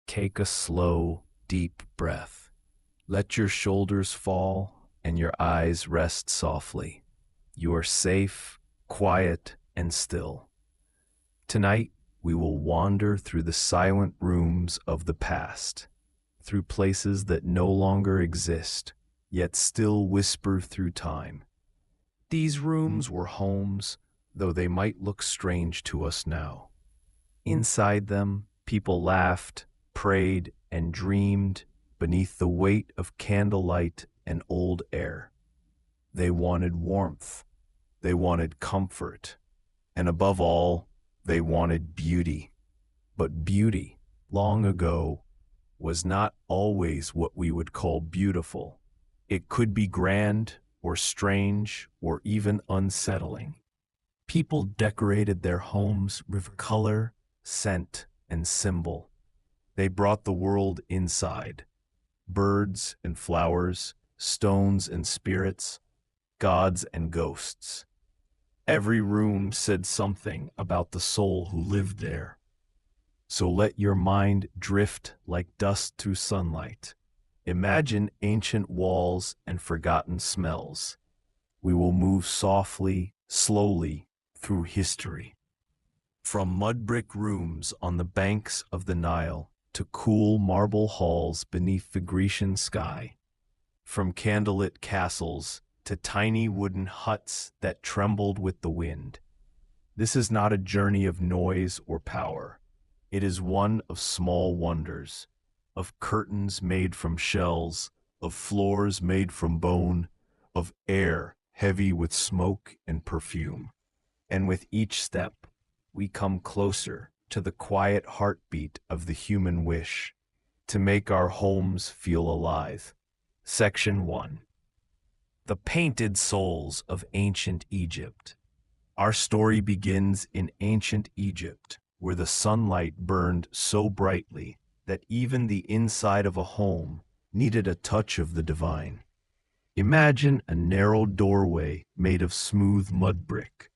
Take a slow, deep breath. Let your shoulders fall and your eyes rest softly. You are safe, quiet, and still. Tonight, we will wander through the silent rooms of the past, through places that no longer exist, yet still whisper through time. These rooms were homes, though they might look strange to us now. Inside them, people laughed, prayed, and dreamed beneath the weight of candlelight and old air. They wanted warmth, they wanted comfort, and above all, they wanted beauty. But beauty, long ago, was not always what we would call beautiful. It could be grand, or strange, or even unsettling. People decorated their homes with color, scent, and symbol. They brought the world inside. Birds and flowers, stones and spirits, gods and ghosts. Every room said something about the soul who lived there. So let your mind drift like dust through sunlight. Imagine ancient walls and forgotten smells. We will move softly, slowly through history. From mud brick rooms on the banks of the Nile to cool marble halls beneath the Grecian sky. From candlelit castles to tiny wooden huts that trembled with the wind. This is not a journey of noise or power. It is one of small wonders, of curtains made from shells, of floors made from bone, of air heavy with smoke and perfume. And with each step, we come closer to the quiet heartbeat of the human wish, to make our homes feel alive. Section 1. The Painted Souls of Ancient Egypt. Our story begins in ancient Egypt, where the sunlight burned so brightly that even the inside of a home needed a touch of the divine. Imagine a narrow doorway made of smooth mud brick,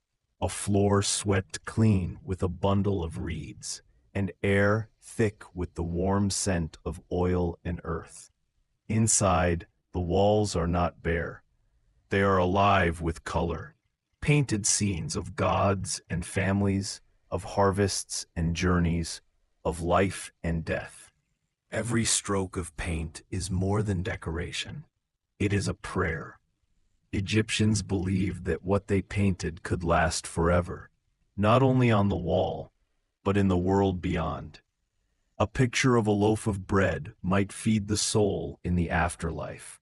a floor swept clean with a bundle of reeds, and air thick with the warm scent of oil and earth. Inside, the walls are not bare. They are alive with color, painted scenes of gods and families, of harvests and journeys, of life and death. Every stroke of paint is more than decoration. It is a prayer. Egyptians believed that what they painted could last forever, not only on the wall, but in the world beyond. A picture of a loaf of bread might feed the soul in the afterlife.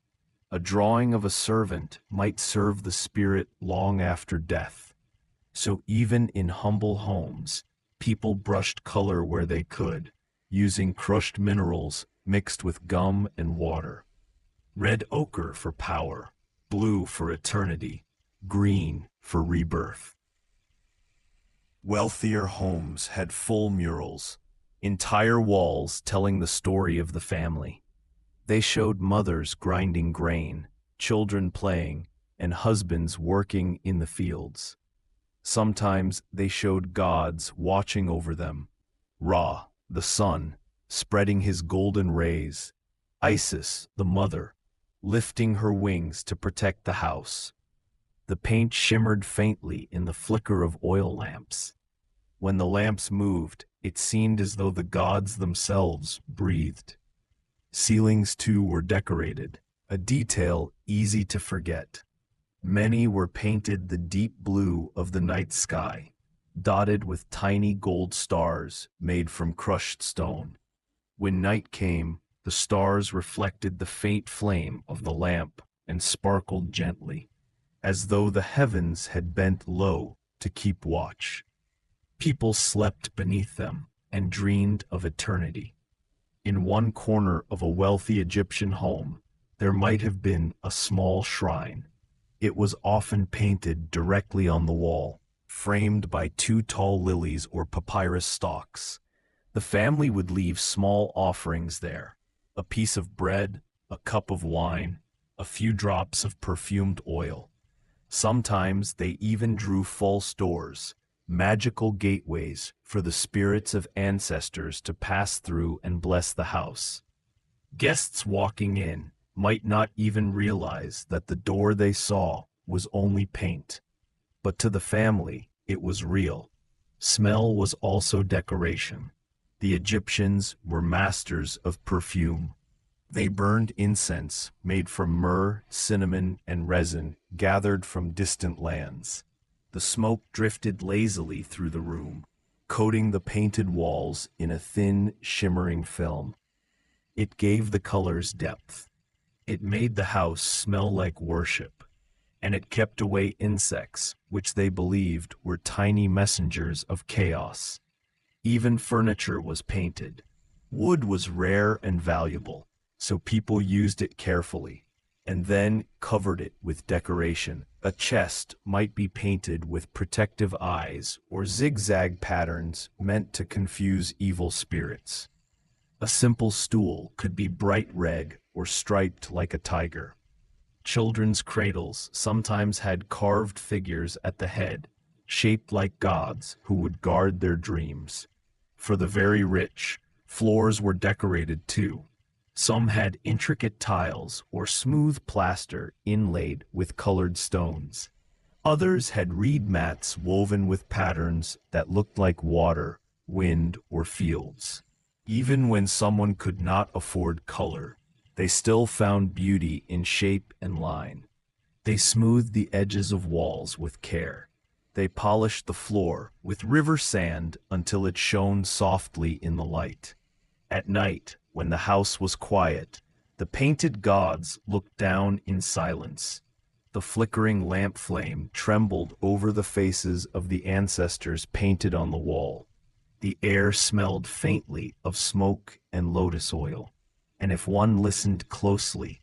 A drawing of a servant might serve the spirit long after death. So even in humble homes, people brushed color where they could, using crushed minerals mixed with gum and water. Red ochre for power, blue for eternity, green for rebirth. Wealthier homes had full murals, entire walls telling the story of the family. They showed mothers grinding grain, children playing, and husbands working in the fields. Sometimes they showed gods watching over them. Ra, the sun, spreading his golden rays. Isis, the mother, lifting her wings to protect the house. The paint shimmered faintly in the flicker of oil lamps. When the lamps moved, it seemed as though the gods themselves breathed. Ceilings, too, were decorated, a detail easy to forget. Many were painted the deep blue of the night sky, dotted with tiny gold stars made from crushed stone. When night came, the stars reflected the faint flame of the lamp and sparkled gently, as though the heavens had bent low to keep watch. People slept beneath them and dreamed of eternity. In one corner of a wealthy Egyptian home, there might have been a small shrine. It was often painted directly on the wall, framed by 2 tall lilies or papyrus stalks. The family would leave small offerings there, a piece of bread, a cup of wine, a few drops of perfumed oil. Sometimes they even drew false doors, magical gateways for the spirits of ancestors to pass through and bless the house. Guests walking in might not even realize that the door they saw was only paint, but to the family, it was real. Smell was also decoration. The Egyptians were masters of perfume. They burned incense made from myrrh, cinnamon, and resin gathered from distant lands. The smoke drifted lazily through the room, coating the painted walls in a thin, shimmering film. It gave the colors depth. It made the house smell like worship, and it kept away insects, which they believed were tiny messengers of chaos. Even furniture was painted. Wood was rare and valuable, so people used it carefully, and then covered it with decoration. A chest might be painted with protective eyes or zigzag patterns meant to confuse evil spirits. A simple stool could be bright red or striped like a tiger. Children's cradles sometimes had carved figures at the head, shaped like gods who would guard their dreams. For the very rich, floors were decorated too. Some had intricate tiles or smooth plaster inlaid with colored stones. Others had reed mats woven with patterns that looked like water, wind, or fields. Even when someone could not afford color, they still found beauty in shape and line. They smoothed the edges of walls with care. They polished the floor with river sand until it shone softly in the light. At night, when the house was quiet, the painted gods looked down in silence. The flickering lamp flame trembled over the faces of the ancestors painted on the wall. The air smelled faintly of smoke and lotus oil, and if one listened closely,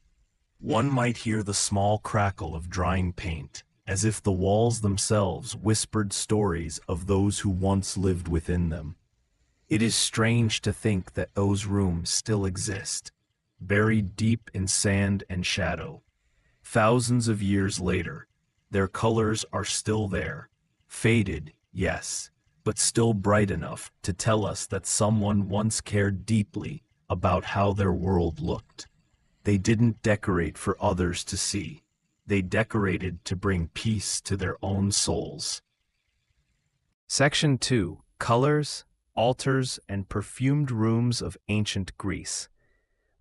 one might hear the small crackle of drying paint, as if the walls themselves whispered stories of those who once lived within them. It is strange to think that those rooms still exist, buried deep in sand and shadow. Thousands of years later, their colors are still there, faded, yes, but still bright enough to tell us that someone once cared deeply about how their world looked. They didn't decorate for others to see. They decorated to bring peace to their own souls. Section 2. Colors, Altars, and Perfumed Rooms of Ancient Greece.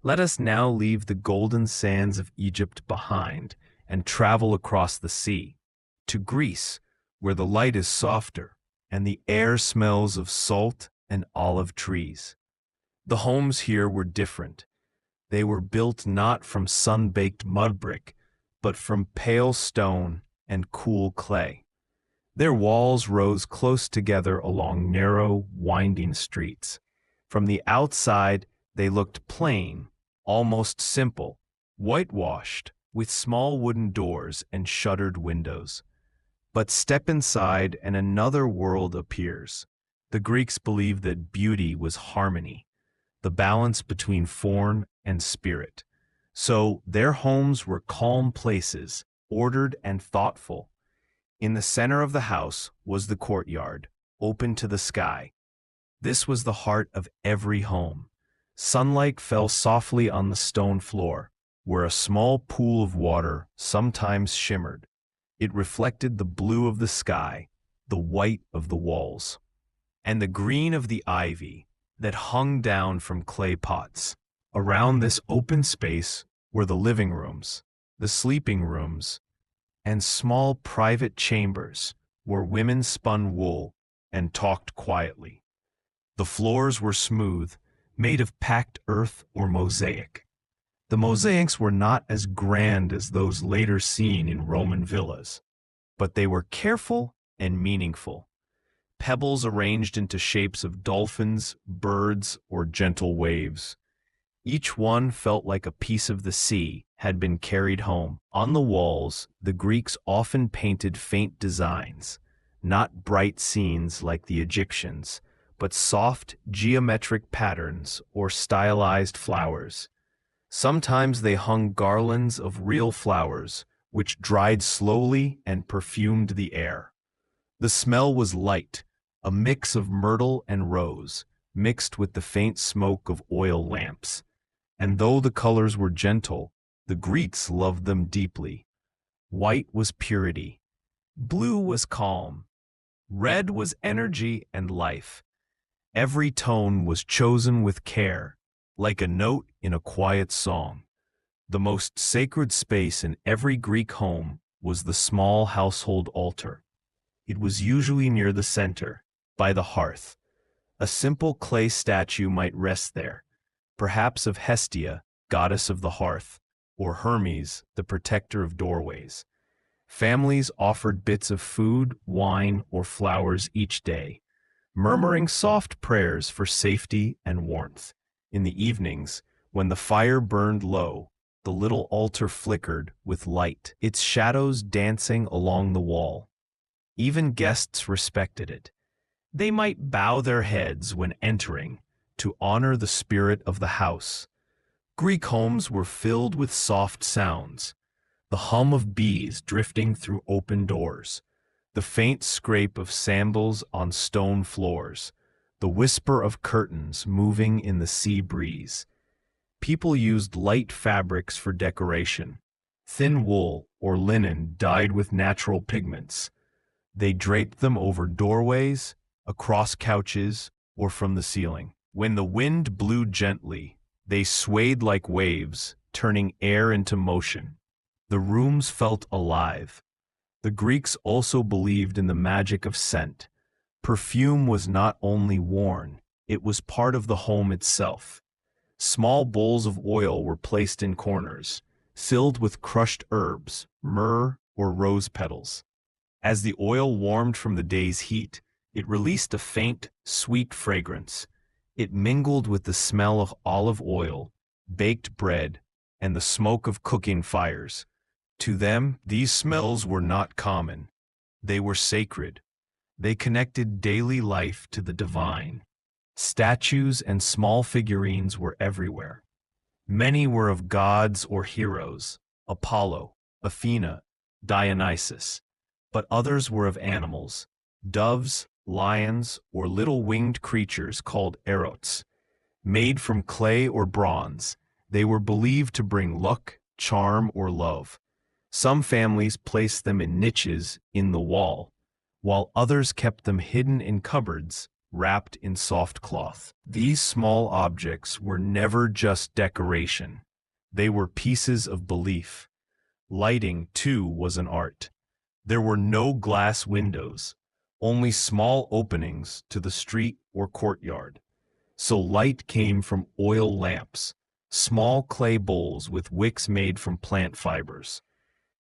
Let us now leave the golden sands of Egypt behind and travel across the sea to Greece, where the light is softer and the air smells of salt and olive trees. The homes here were different. They were built not from sun-baked mud brick, but from pale stone and cool clay. Their walls rose close together along narrow, winding streets. From the outside, they looked plain, almost simple, whitewashed, with small wooden doors and shuttered windows. But step inside and another world appears. The Greeks believed that beauty was harmony, the balance between form and spirit. So their homes were calm places, ordered and thoughtful. In the center of the house was the courtyard, open to the sky. This was the heart of every home. Sunlight fell softly on the stone floor, where a small pool of water sometimes shimmered. It reflected the blue of the sky, the white of the walls, and the green of the ivy that hung down from clay pots. Around this open space were the living rooms, the sleeping rooms, and small private chambers where women spun wool and talked quietly. The floors were smooth, made of packed earth or mosaic. The mosaics were not as grand as those later seen in Roman villas, but they were careful and meaningful. Pebbles arranged into shapes of dolphins, birds, or gentle waves. Each one felt like a piece of the sea had been carried home. On the walls, the Greeks often painted faint designs, not bright scenes like the Egyptians, but soft, geometric patterns or stylized flowers. Sometimes they hung garlands of real flowers, which dried slowly and perfumed the air. The smell was light, a mix of myrtle and rose, mixed with the faint smoke of oil lamps. And though the colors were gentle, the Greeks loved them deeply. White was purity, blue was calm, red was energy and life. Every tone was chosen with care, like a note in a quiet song. The most sacred space in every Greek home was the small household altar. It was usually near the center, by the hearth. A simple clay statue might rest there, perhaps of Hestia, goddess of the hearth, or Hermes, the protector of doorways. Families offered bits of food, wine, or flowers each day, murmuring soft prayers for safety and warmth. In the evenings, when the fire burned low, the little altar flickered with light, its shadows dancing along the wall. Even guests respected it. They might bow their heads when entering, to honor the spirit of the house. Greek homes were filled with soft sounds, the hum of bees drifting through open doors, the faint scrape of sandals on stone floors, the whisper of curtains moving in the sea breeze. People used light fabrics for decoration, thin wool or linen dyed with natural pigments. They draped them over doorways, across couches, or from the ceiling. When the wind blew gently, they swayed like waves, turning air into motion. The rooms felt alive. The Greeks also believed in the magic of scent. Perfume was not only worn, it was part of the home itself. Small bowls of oil were placed in corners, filled with crushed herbs, myrrh, or rose petals. As the oil warmed from the day's heat, it released a faint, sweet fragrance. It mingled with the smell of olive oil, baked bread, and the smoke of cooking fires. To them, these smells were not common. They were sacred. They connected daily life to the divine. Statues and small figurines were everywhere. Many were of gods or heroes, Apollo, Athena, Dionysus. But others were of animals, doves, lions, or little winged creatures called erots. Made from clay or bronze, they were believed to bring luck, charm, or love. Some families placed them in niches in the wall, while others kept them hidden in cupboards, wrapped in soft cloth. These small objects were never just decoration. They were pieces of belief. Lighting, too, was an art. There were no glass windows, only small openings to the street or courtyard. So light came from oil lamps, small clay bowls with wicks made from plant fibers.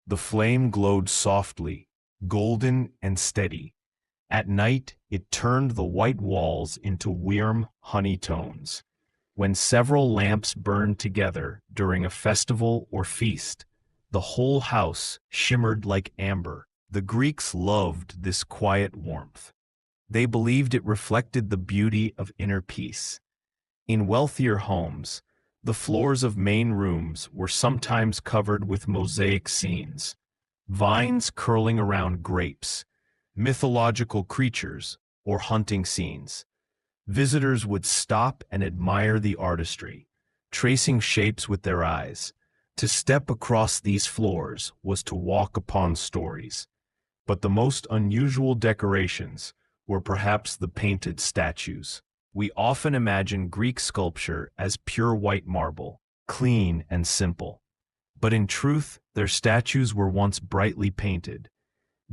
The flame glowed softly, golden and steady. At night, it turned the white walls into warm honey tones. When several lamps burned together during a festival or feast, the whole house shimmered like amber. The Greeks loved this quiet warmth. They believed it reflected the beauty of inner peace. In wealthier homes, the floors of main rooms were sometimes covered with mosaic scenes, vines curling around grapes, mythological creatures, or hunting scenes. Visitors would stop and admire the artistry, tracing shapes with their eyes. To step across these floors was to walk upon stories. But the most unusual decorations were perhaps the painted statues. We often imagine Greek sculpture as pure white marble, clean and simple. But in truth, their statues were once brightly painted.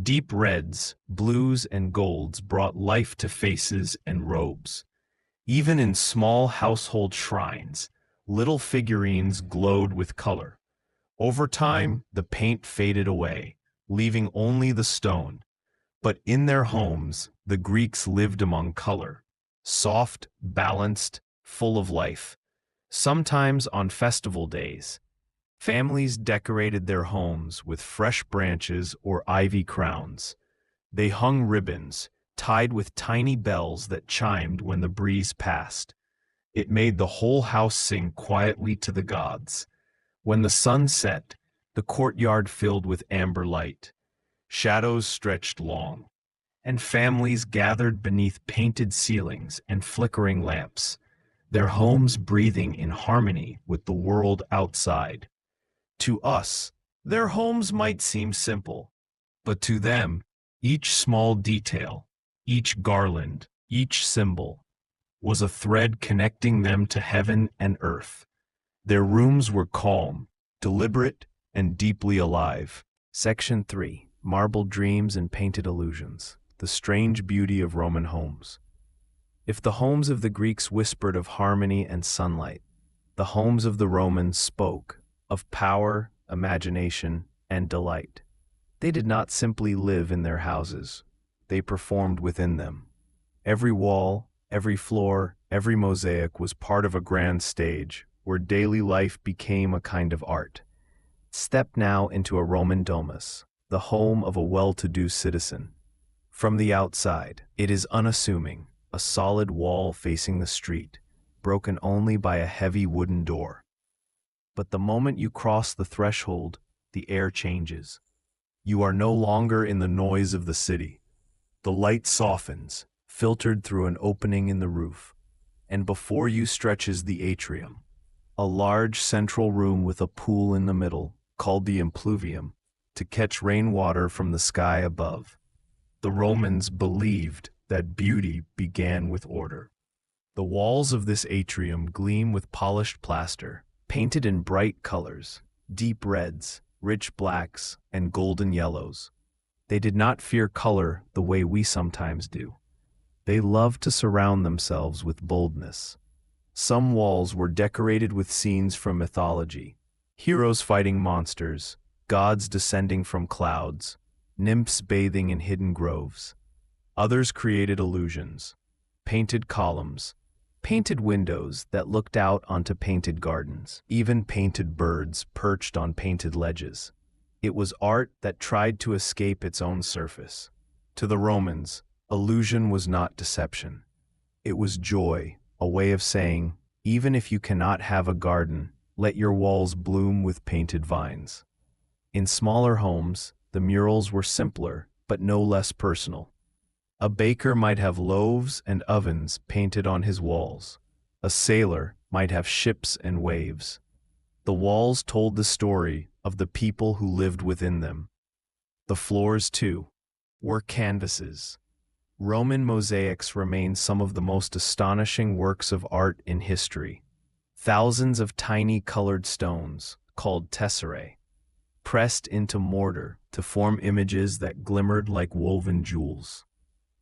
Deep reds, blues, and golds brought life to faces and robes. Even in small household shrines, little figurines glowed with color. Over time, the paint faded away, leaving only the stone. But in their homes, the Greeks lived among color, soft, balanced, full of life. Sometimes on festival days, families decorated their homes with fresh branches or ivy crowns. They hung ribbons, tied with tiny bells that chimed when the breeze passed. It made the whole house sing quietly to the gods. When the sun set, the courtyard filled with amber light. Shadows stretched long, and families gathered beneath painted ceilings and flickering lamps, their homes breathing in harmony with the world outside. To us, their homes might seem simple, but to them, each small detail, each garland, each symbol, was a thread connecting them to heaven and earth. Their rooms were calm, deliberate, and deeply alive. Section 3. Marble Dreams and Painted Illusions. The Strange Beauty of Roman Homes. If the homes of the Greeks whispered of harmony and sunlight, the homes of the Romans spoke of power, imagination, and delight. They did not simply live in their houses, they performed within them. Every wall, every floor, every mosaic was part of a grand stage where daily life became a kind of art. Step now into a Roman domus, the home of a well-to-do citizen. From the outside, it is unassuming, a solid wall facing the street, broken only by a heavy wooden door. But the moment you cross the threshold, the air changes. You are no longer in the noise of the city. The light softens, filtered through an opening in the roof, and before you stretches the atrium, a large central room with a pool in the middle, called the impluvium, to catch rainwater from the sky above. The Romans believed that beauty began with order. The walls of this atrium gleam with polished plaster, painted in bright colors, deep reds, rich blacks, and golden yellows. They did not fear color the way we sometimes do. They loved to surround themselves with boldness. Some walls were decorated with scenes from mythology, heroes fighting monsters, gods descending from clouds, nymphs bathing in hidden groves. Others created illusions, painted columns, painted windows that looked out onto painted gardens, even painted birds perched on painted ledges. It was art that tried to escape its own surface. To the Romans, illusion was not deception. It was joy, a way of saying, even if you cannot have a garden, let your walls bloom with painted vines. In smaller homes, the murals were simpler, but no less personal. A baker might have loaves and ovens painted on his walls. A sailor might have ships and waves. The walls told the story of the people who lived within them. The floors, too, were canvases. Roman mosaics remain some of the most astonishing works of art in history. Thousands of tiny colored stones, called tesserae, pressed into mortar to form images that glimmered like woven jewels.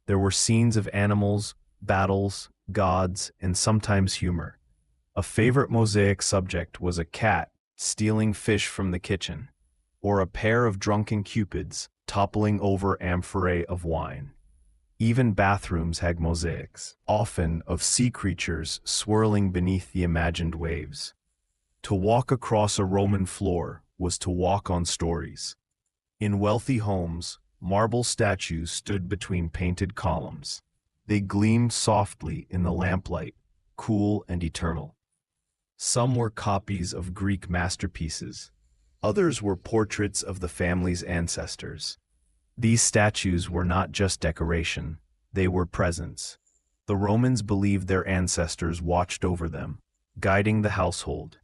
There were scenes of animals, battles, gods, and sometimes humor. A favorite mosaic subject was a cat stealing fish from the kitchen, or a pair of drunken cupids toppling over amphorae of wine. Even bathrooms had mosaics, often of sea creatures swirling beneath the imagined waves. To walk across a Roman floor was to walk on stories. In wealthy homes, marble statues stood between painted columns. They gleamed softly in the lamplight, cool and eternal. Some were copies of Greek masterpieces. Others were portraits of the family's ancestors. These statues were not just decoration, they were presence. The Romans believed their ancestors watched over them, guiding the household.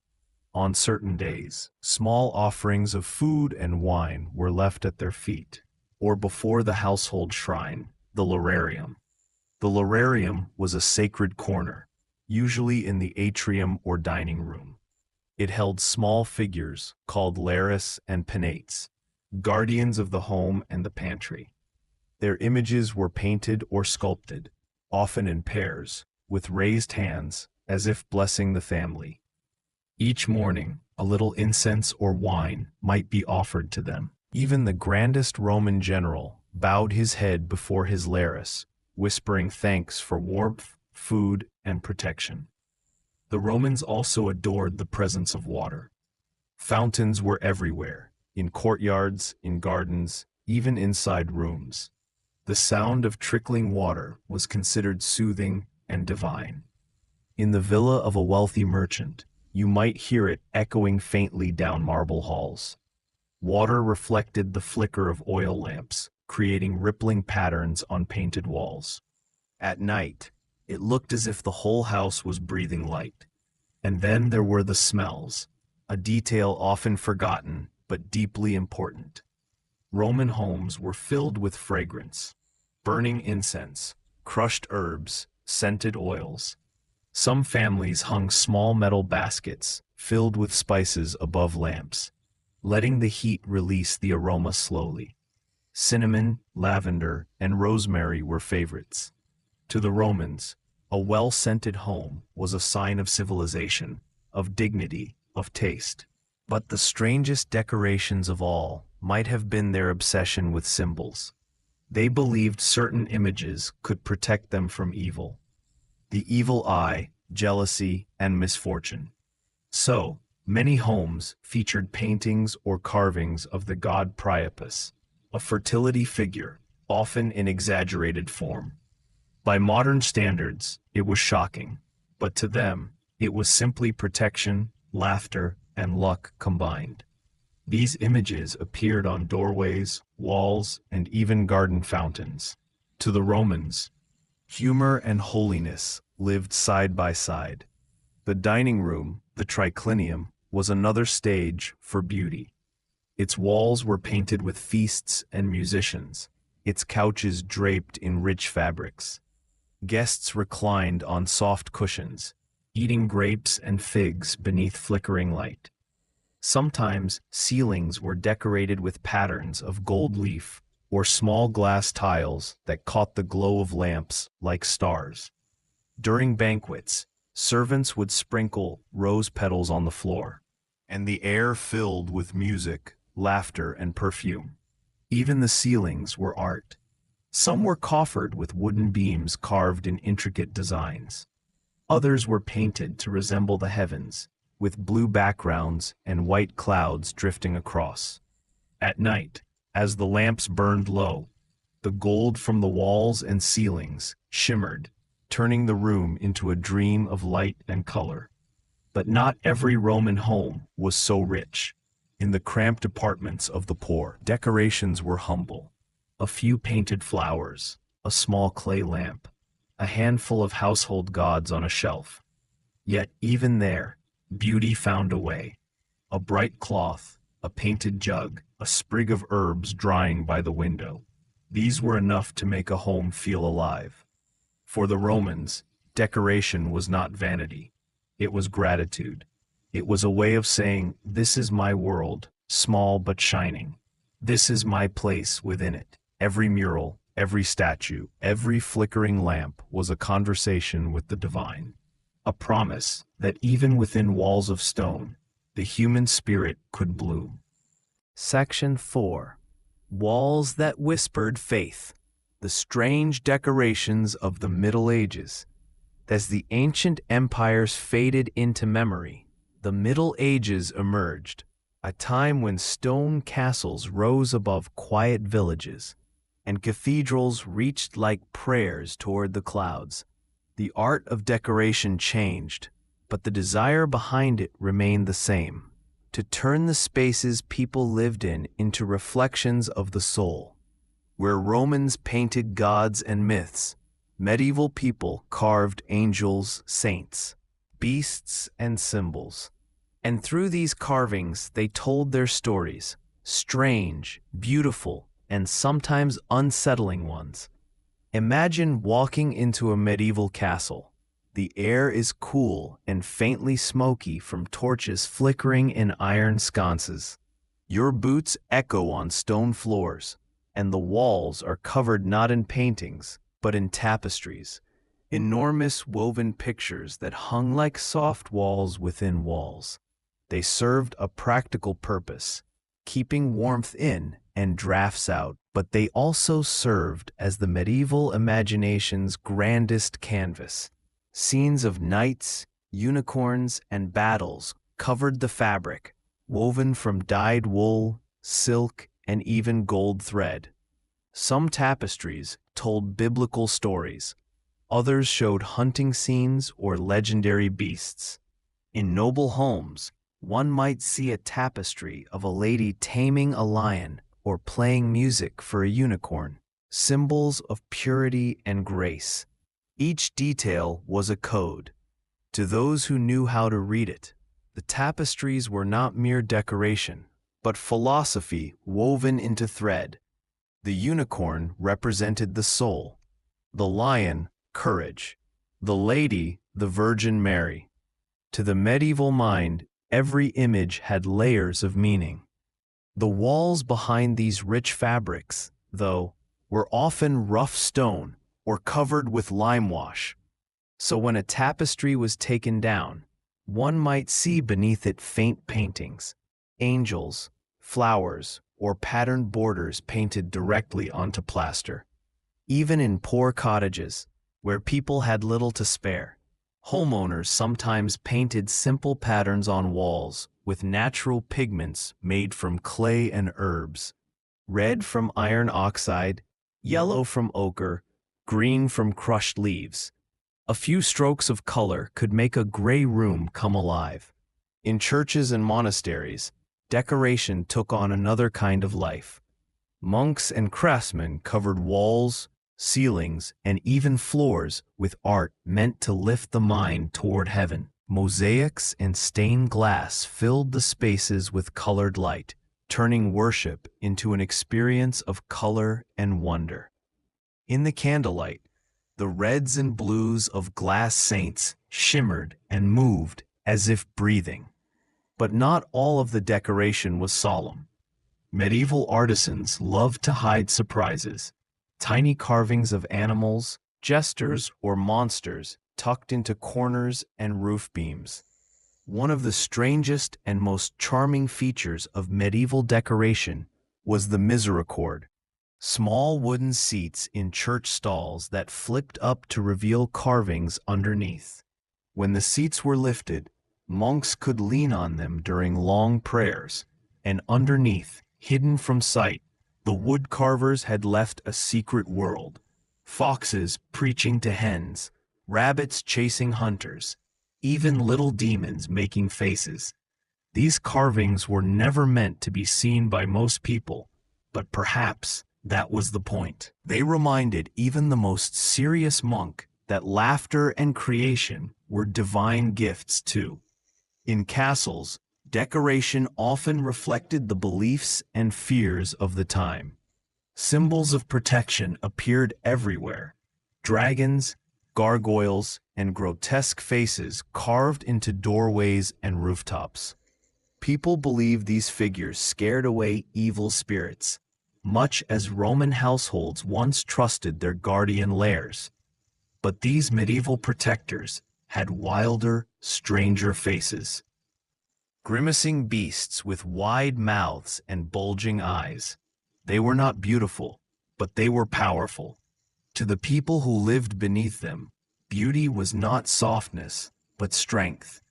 On certain days, small offerings of food and wine were left at their feet, or before the household shrine, the Narration. The Narration was a sacred corner, usually in the atrium or dining room. It held small figures called lares and penates, guardians of the home and the pantry. Their images were painted or sculpted, often in pairs, with raised hands, as if blessing the family. Each morning, a little incense or wine might be offered to them. Even the grandest Roman general bowed his head before his lares, whispering thanks for warmth, food, and protection. The Romans also adored the presence of water. Fountains were everywhere, in courtyards, in gardens, even inside rooms. The sound of trickling water was considered soothing and divine. In the villa of a wealthy merchant, you might hear it echoing faintly down marble halls. Water reflected the flicker of oil lamps, creating rippling patterns on painted walls. At night, it looked as if the whole house was breathing light. And then there were the smells, a detail often forgotten but deeply important. Roman homes were filled with fragrance, burning incense, crushed herbs, scented oils. Some families hung small metal baskets filled with spices above lamps, letting the heat release the aroma slowly. Cinnamon, lavender, and rosemary were favorites. To the Romans, a well-scented home was a sign of civilization, of dignity, of taste. But the strangest decorations of all might have been their obsession with symbols. They believed certain images could protect them from evil. The evil eye, jealousy, and misfortune. So, many homes featured paintings or carvings of the god Priapus, a fertility figure, often in exaggerated form. By modern standards, it was shocking, but to them, it was simply protection, laughter, and luck combined. These images appeared on doorways, walls, and even garden fountains. To the Romans, humor and holiness lived side by side. The dining room, the triclinium, was another stage for beauty. Its walls were painted with feasts and musicians, its couches draped in rich fabrics. Guests reclined on soft cushions, eating grapes and figs beneath flickering light. Sometimes ceilings were decorated with patterns of gold leaf or small glass tiles that caught the glow of lamps like stars. During banquets, servants would sprinkle rose petals on the floor, and the air filled with music, laughter, and perfume. Even the ceilings were art. Some were coffered with wooden beams carved in intricate designs. Others were painted to resemble the heavens, with blue backgrounds and white clouds drifting across. At night, as the lamps burned low, the gold from the walls and ceilings shimmered, turning the room into a dream of light and color. But not every Roman home was so rich. In the cramped apartments of the poor, decorations were humble. A few painted flowers, a small clay lamp, a handful of household gods on a shelf. Yet even there, beauty found a way. A bright cloth, a painted jug, a sprig of herbs drying by the window. These were enough to make a home feel alive. For the Romans, decoration was not vanity. It was gratitude. It was a way of saying, "This is my world, small but shining. This is my place within it." Every mural, every statue, every flickering lamp was a conversation with the divine. A promise that even within walls of stone, the human spirit could bloom. Section 4. Walls that whispered faith. The strange decorations of the Middle Ages. As the ancient empires faded into memory, the Middle Ages emerged, a time when stone castles rose above quiet villages, and cathedrals reached like prayers toward the clouds. The art of decoration changed, but the desire behind it remained the same: to turn the spaces people lived in into reflections of the soul. Where Romans painted gods and myths, medieval people carved angels, saints, beasts, and symbols. And through these carvings they told their stories, strange, beautiful, and sometimes unsettling ones. Imagine walking into a medieval castle. The air is cool and faintly smoky from torches flickering in iron sconces. Your boots echo on stone floors, and the walls are covered not in paintings, but in tapestries, enormous woven pictures that hung like soft walls within walls. They served a practical purpose, keeping warmth in and drafts out, but they also served as the medieval imagination's grandest canvas. Scenes of knights, unicorns, and battles covered the fabric, woven from dyed wool, silk, and even gold thread. Some tapestries told biblical stories, others showed hunting scenes or legendary beasts. In noble homes, one might see a tapestry of a lady taming a lion or playing music for a unicorn, symbols of purity and grace. Each detail was a code. To those who knew how to read it, the tapestries were not mere decoration, but philosophy woven into thread. The unicorn represented the soul, the lion, courage, the lady, the Virgin Mary. To the medieval mind, every image had layers of meaning. The walls behind these rich fabrics, though, were often rough stone or covered with limewash. So when a tapestry was taken down, one might see beneath it faint paintings, angels, flowers, or patterned borders painted directly onto plaster. Even in poor cottages, where people had little to spare, homeowners sometimes painted simple patterns on walls with natural pigments made from clay and herbs, red from iron oxide, yellow from ochre, green from crushed leaves. A few strokes of color could make a gray room come alive. In churches and monasteries, decoration took on another kind of life. Monks and craftsmen covered walls, ceilings, and even floors with art meant to lift the mind toward heaven. Mosaics and stained glass filled the spaces with colored light, turning worship into an experience of color and wonder. In the candlelight, the reds and blues of glass saints shimmered and moved as if breathing. But not all of the decoration was solemn. Medieval artisans loved to hide surprises. Tiny carvings of animals, jesters, or monsters tucked into corners and roof beams. One of the strangest and most charming features of medieval decoration was the misericord, small wooden seats in church stalls that flipped up to reveal carvings underneath. When the seats were lifted, monks could lean on them during long prayers, and underneath, hidden from sight, the wood carvers had left a secret world. Foxes preaching to hens, rabbits chasing hunters, even little demons making faces. These carvings were never meant to be seen by most people, but perhaps that was the point. They reminded even the most serious monk that laughter and creation were divine gifts too. In castles, decoration often reflected the beliefs and fears of the time. Symbols of protection appeared everywhere. Dragons, gargoyles, and grotesque faces carved into doorways and rooftops. People believed these figures scared away evil spirits, much as Roman households once trusted their guardian lairs. But these medieval protectors had wilder, stranger faces. Grimacing beasts with wide mouths and bulging eyes. They were not beautiful, but they were powerful. To the people who lived beneath them, beauty was not softness, but strength.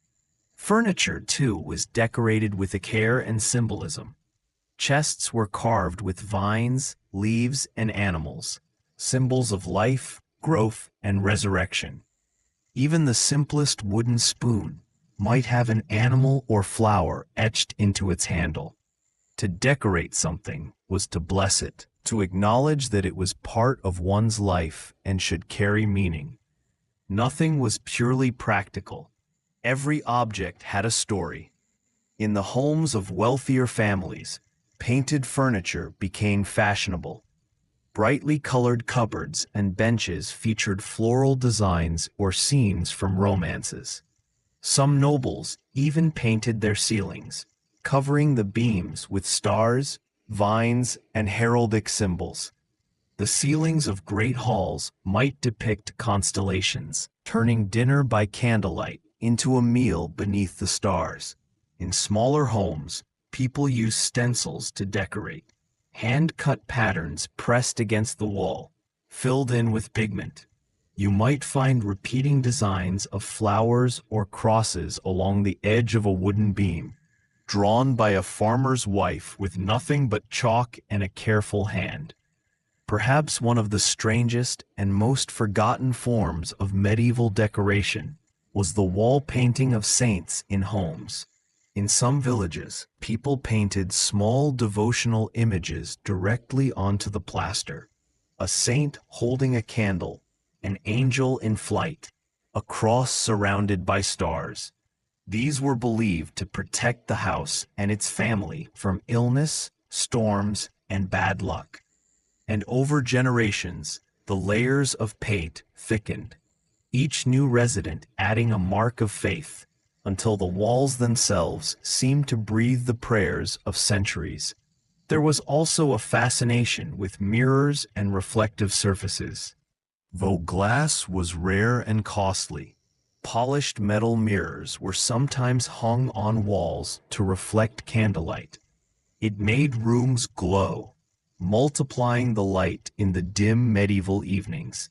Furniture, too, was decorated with a care and symbolism. Chests were carved with vines, leaves, and animals, symbols of life, growth, and resurrection. Even the simplest wooden spoon might have an animal or flower etched into its handle. To decorate something was to bless it, to acknowledge that it was part of one's life and should carry meaning. Nothing was purely practical. Every object had a story. In the homes of wealthier families, painted furniture became fashionable. Brightly colored cupboards and benches featured floral designs or scenes from romances. Some nobles even painted their ceilings, covering the beams with stars, vines, and heraldic symbols. The ceilings of great halls might depict constellations, turning dinner by candlelight into a meal beneath the stars. In smaller homes, people used stencils to decorate, hand-cut patterns pressed against the wall, filled in with pigment. You might find repeating designs of flowers or crosses along the edge of a wooden beam, drawn by a farmer's wife with nothing but chalk and a careful hand. Perhaps one of the strangest and most forgotten forms of medieval decoration was the wall painting of saints in homes. In some villages, people painted small devotional images directly onto the plaster. A saint holding a candle, an angel in flight, a cross surrounded by stars. These were believed to protect the house and its family from illness, storms, and bad luck. And over generations, the layers of paint thickened, each new resident adding a mark of faith, until the walls themselves seemed to breathe the prayers of centuries. There was also a fascination with mirrors and reflective surfaces. Though glass was rare and costly, polished metal mirrors were sometimes hung on walls to reflect candlelight. It made rooms glow, multiplying the light in the dim medieval evenings.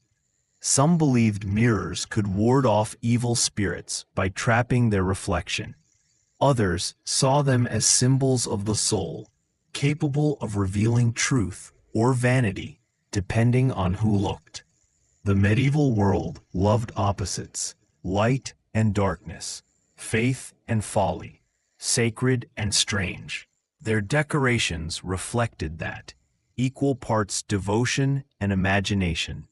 Some believed mirrors could ward off evil spirits by trapping their reflection. Others saw them as symbols of the soul, capable of revealing truth or vanity, depending on who looked. The medieval world loved opposites, light and darkness, faith and folly, sacred and strange. Their decorations reflected that, equal parts devotion and imagination.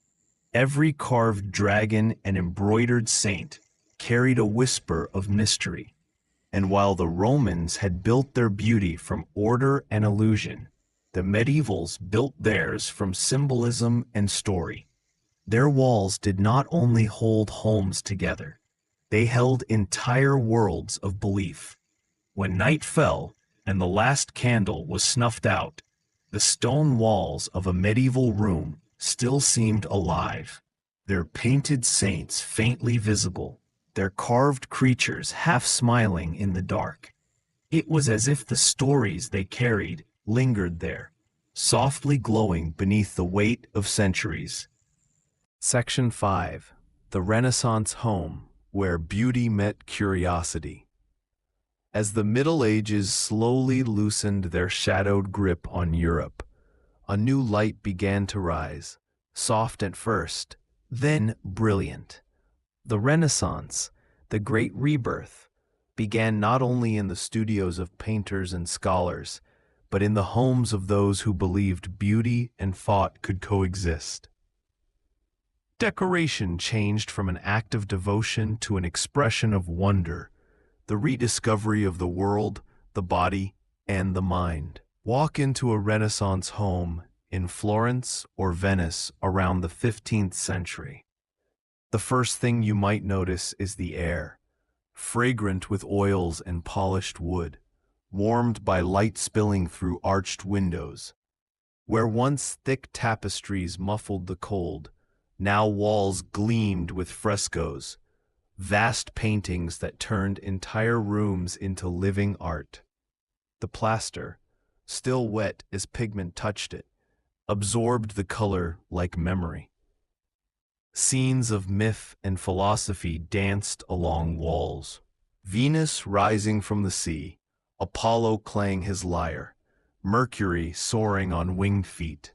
Every carved dragon and embroidered saint carried a whisper of mystery. And while the Romans had built their beauty from order and illusion, the medievals built theirs from symbolism and story. Their walls did not only hold homes together, they held entire worlds of belief. When night fell and the last candle was snuffed out, the stone walls of a medieval room still seemed alive, their painted saints faintly visible, their carved creatures half smiling in the dark. It was as if the stories they carried lingered there, softly glowing beneath the weight of centuries. Section 5. The Renaissance Home, where beauty met curiosity. As the Middle Ages slowly loosened their shadowed grip on Europe, a new light began to rise, soft at first, then brilliant. The Renaissance, the Great Rebirth, began not only in the studios of painters and scholars, but in the homes of those who believed beauty and thought could coexist. Decoration changed from an act of devotion to an expression of wonder, the rediscovery of the world, the body, and the mind. Walk into a Renaissance home in Florence or Venice around the 15th century. The first thing you might notice is the air, fragrant with oils and polished wood, warmed by light spilling through arched windows. Where once thick tapestries muffled the cold, now walls gleamed with frescoes, vast paintings that turned entire rooms into living art. The plaster, still wet as pigment touched it, absorbed the color like memory. Scenes of myth and philosophy danced along walls. Venus rising from the sea, Apollo playing his lyre, Mercury soaring on winged feet.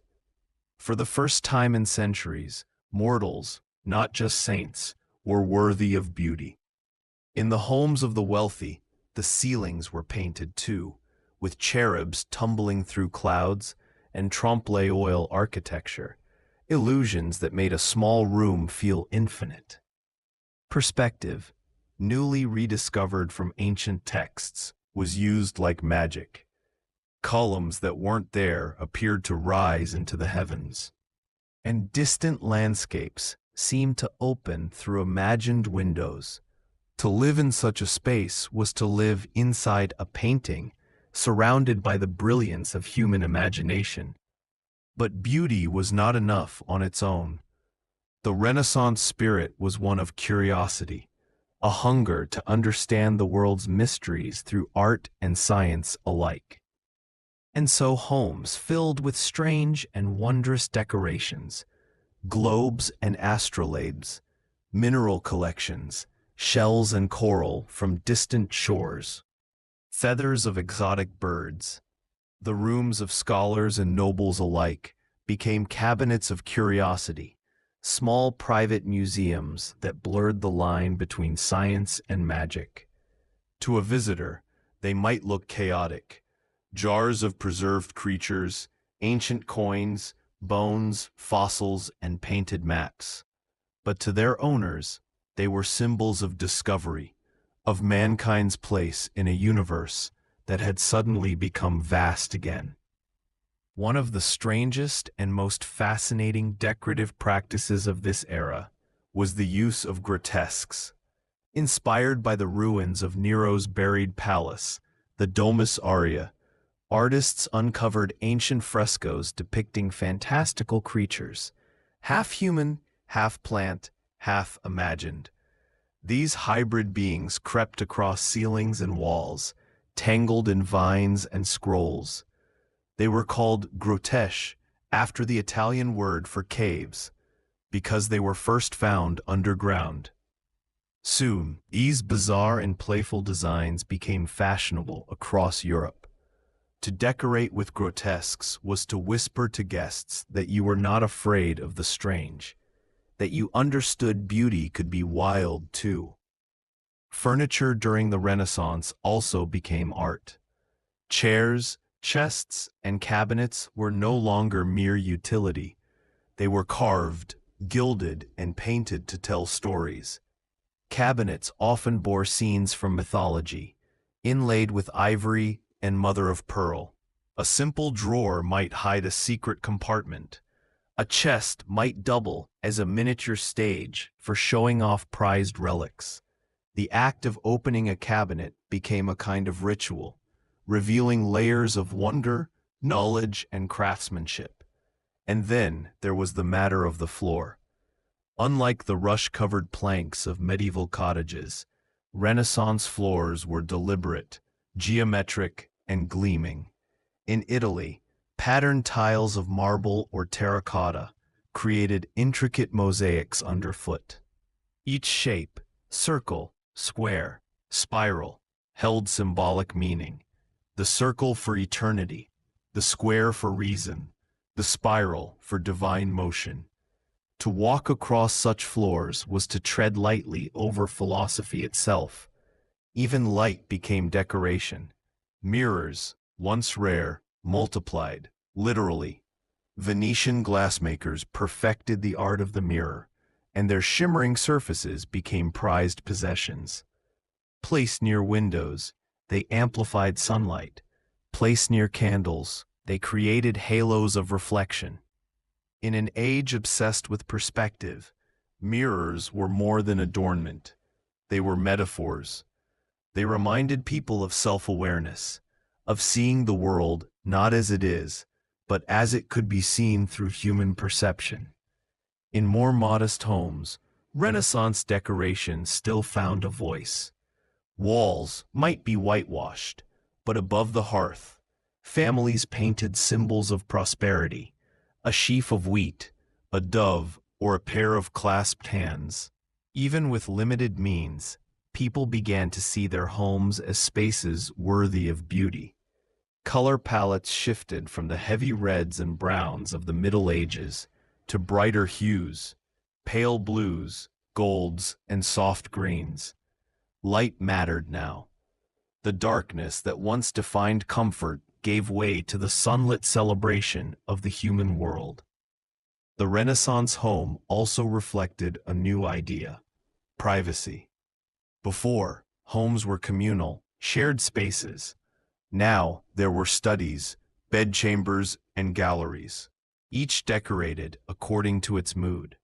For the first time in centuries, mortals, not just saints, were worthy of beauty. In the homes of the wealthy, the ceilings were painted too, with cherubs tumbling through clouds and trompe-l'oeil architecture, illusions that made a small room feel infinite. Perspective, newly rediscovered from ancient texts, was used like magic. Columns that weren't there appeared to rise into the heavens, and distant landscapes seemed to open through imagined windows. To live in such a space was to live inside a painting, surrounded by the brilliance of human imagination. But beauty was not enough on its own. The Renaissance spirit was one of curiosity, a hunger to understand the world's mysteries through art and science alike. And so homes filled with strange and wondrous decorations, globes and astrolabes, mineral collections, shells and coral from distant shores, feathers of exotic birds. The rooms of scholars and nobles alike became cabinets of curiosity, small private museums that blurred the line between science and magic. To a visitor, They might look chaotic. Jars of preserved creatures, ancient coins, bones, fossils, and painted maps. But to their owners, they were symbols of discovery, of mankind's place in a universe that had suddenly become vast again. One of the strangest and most fascinating decorative practices of this era was the use of grotesques. Inspired by the ruins of Nero's buried palace, the Domus Aurea, artists uncovered ancient frescoes depicting fantastical creatures, half human, half plant, half imagined. These hybrid beings crept across ceilings and walls, tangled in vines and scrolls. They were called grotesche, after the Italian word for caves, because they were first found underground. Soon, these bizarre and playful designs became fashionable across Europe. To decorate with grotesques was to whisper to guests that you were not afraid of the strange, that you understood beauty could be wild too. Furniture during the Renaissance also became art. Chairs, chests, and cabinets were no longer mere utility. They were carved, gilded, and painted to tell stories. Cabinets often bore scenes from mythology, inlaid with ivory and mother-of-pearl. A simple drawer might hide a secret compartment. A chest might double as a miniature stage for showing off prized relics. The act of opening a cabinet became a kind of ritual, revealing layers of wonder, knowledge, and craftsmanship. And then there was the matter of the floor. Unlike the rush-covered planks of medieval cottages, Renaissance floors were deliberate, geometric, and gleaming. In Italy, patterned tiles of marble or terracotta created intricate mosaics underfoot. Each shape, circle, square, spiral, held symbolic meaning. The circle for eternity, the square for reason, the spiral for divine motion. To walk across such floors was to tread lightly over philosophy itself. Even light became decoration. Mirrors, once rare, multiplied, literally. Venetian glassmakers perfected the art of the mirror, and their shimmering surfaces became prized possessions. Placed near windows, they amplified sunlight. Placed near candles, they created halos of reflection. In an age obsessed with perspective, mirrors were more than adornment. They were metaphors. They reminded people of self-awareness, of seeing the world not as it is, but as it could be seen through human perception. In more modest homes, Renaissance decoration still found a voice. Walls might be whitewashed, but above the hearth, families painted symbols of prosperity, a sheaf of wheat, a dove, or a pair of clasped hands. Even with limited means, people began to see their homes as spaces worthy of beauty. Color palettes shifted from the heavy reds and browns of the Middle Ages to brighter hues, pale blues, golds, and soft greens. Light mattered now. The darkness that once defined comfort gave way to the sunlit celebration of the human world. The Renaissance home also reflected a new idea: privacy. Before, homes were communal, shared spaces. Now, there were studies, bedchambers, and galleries, each decorated according to its mood.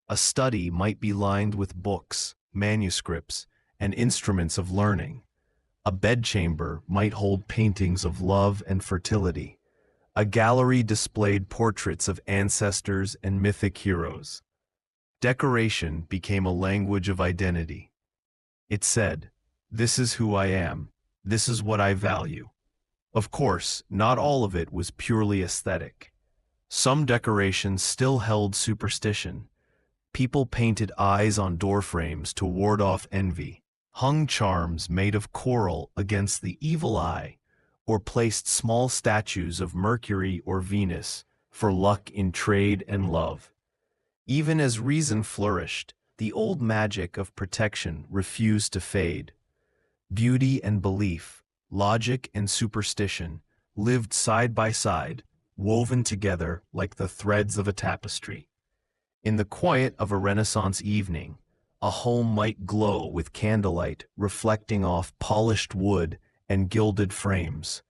A study might be lined with books, manuscripts, and instruments of learning. A bedchamber might hold paintings of love and fertility. A gallery displayed portraits of ancestors and mythic heroes. Decoration became a language of identity. It said, "This is who I am. This is what I value." Of course, not all of it was purely aesthetic. Some decorations still held superstition. People painted eyes on doorframes to ward off envy, hung charms made of coral against the evil eye, or placed small statues of Mercury or Venus for luck in trade and love. Even as reason flourished, the old magic of protection refused to fade. Beauty and belief, Logic and superstition lived side by side, woven together like the threads of a tapestry. In the quiet of a Renaissance evening, a home might glow with candlelight reflecting off polished wood and gilded frames.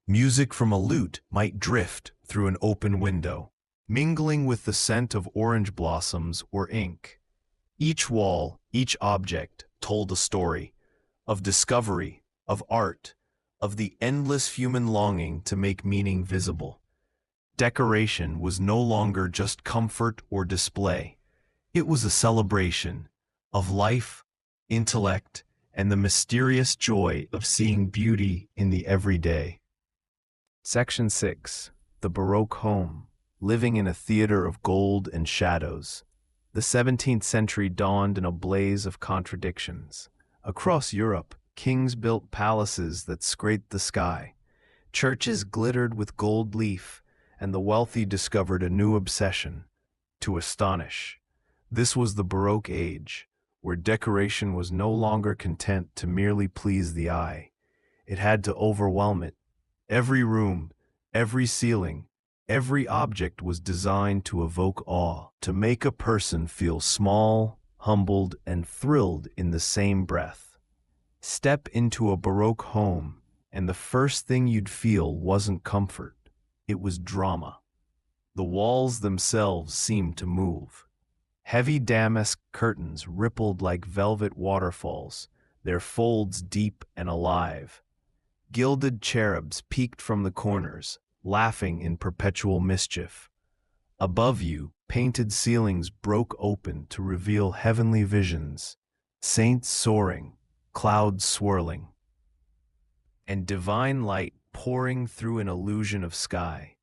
Music from a lute might drift through an open window, mingling with the scent of orange blossoms or ink. Each wall, each object told a story of discovery, of art, of the endless human longing to make meaning visible. Decoration was no longer just comfort or display. It was a celebration of life, intellect, and the mysterious joy of seeing beauty in the everyday. Section 6. The Baroque Home, living in a theater of gold and shadows. The 17th century dawned in a blaze of contradictions. Across Europe, kings built palaces that scraped the sky. Churches glittered with gold leaf, and the wealthy discovered a new obsession: to astonish. This was the Baroque age, where decoration was no longer content to merely please the eye. It had to overwhelm it. Every room, every ceiling, every object was designed to evoke awe, to make a person feel small, humbled, and thrilled in the same breath. Step into a Baroque home, and the first thing you'd feel wasn't comfort. It was drama. The walls themselves seemed to move. Heavy damask curtains rippled like velvet waterfalls, their folds deep and alive. Gilded cherubs peeked from the corners, laughing in perpetual mischief. Above you, painted ceilings broke open to reveal heavenly visions, saints soaring, clouds swirling, and divine light pouring through an illusion of sky.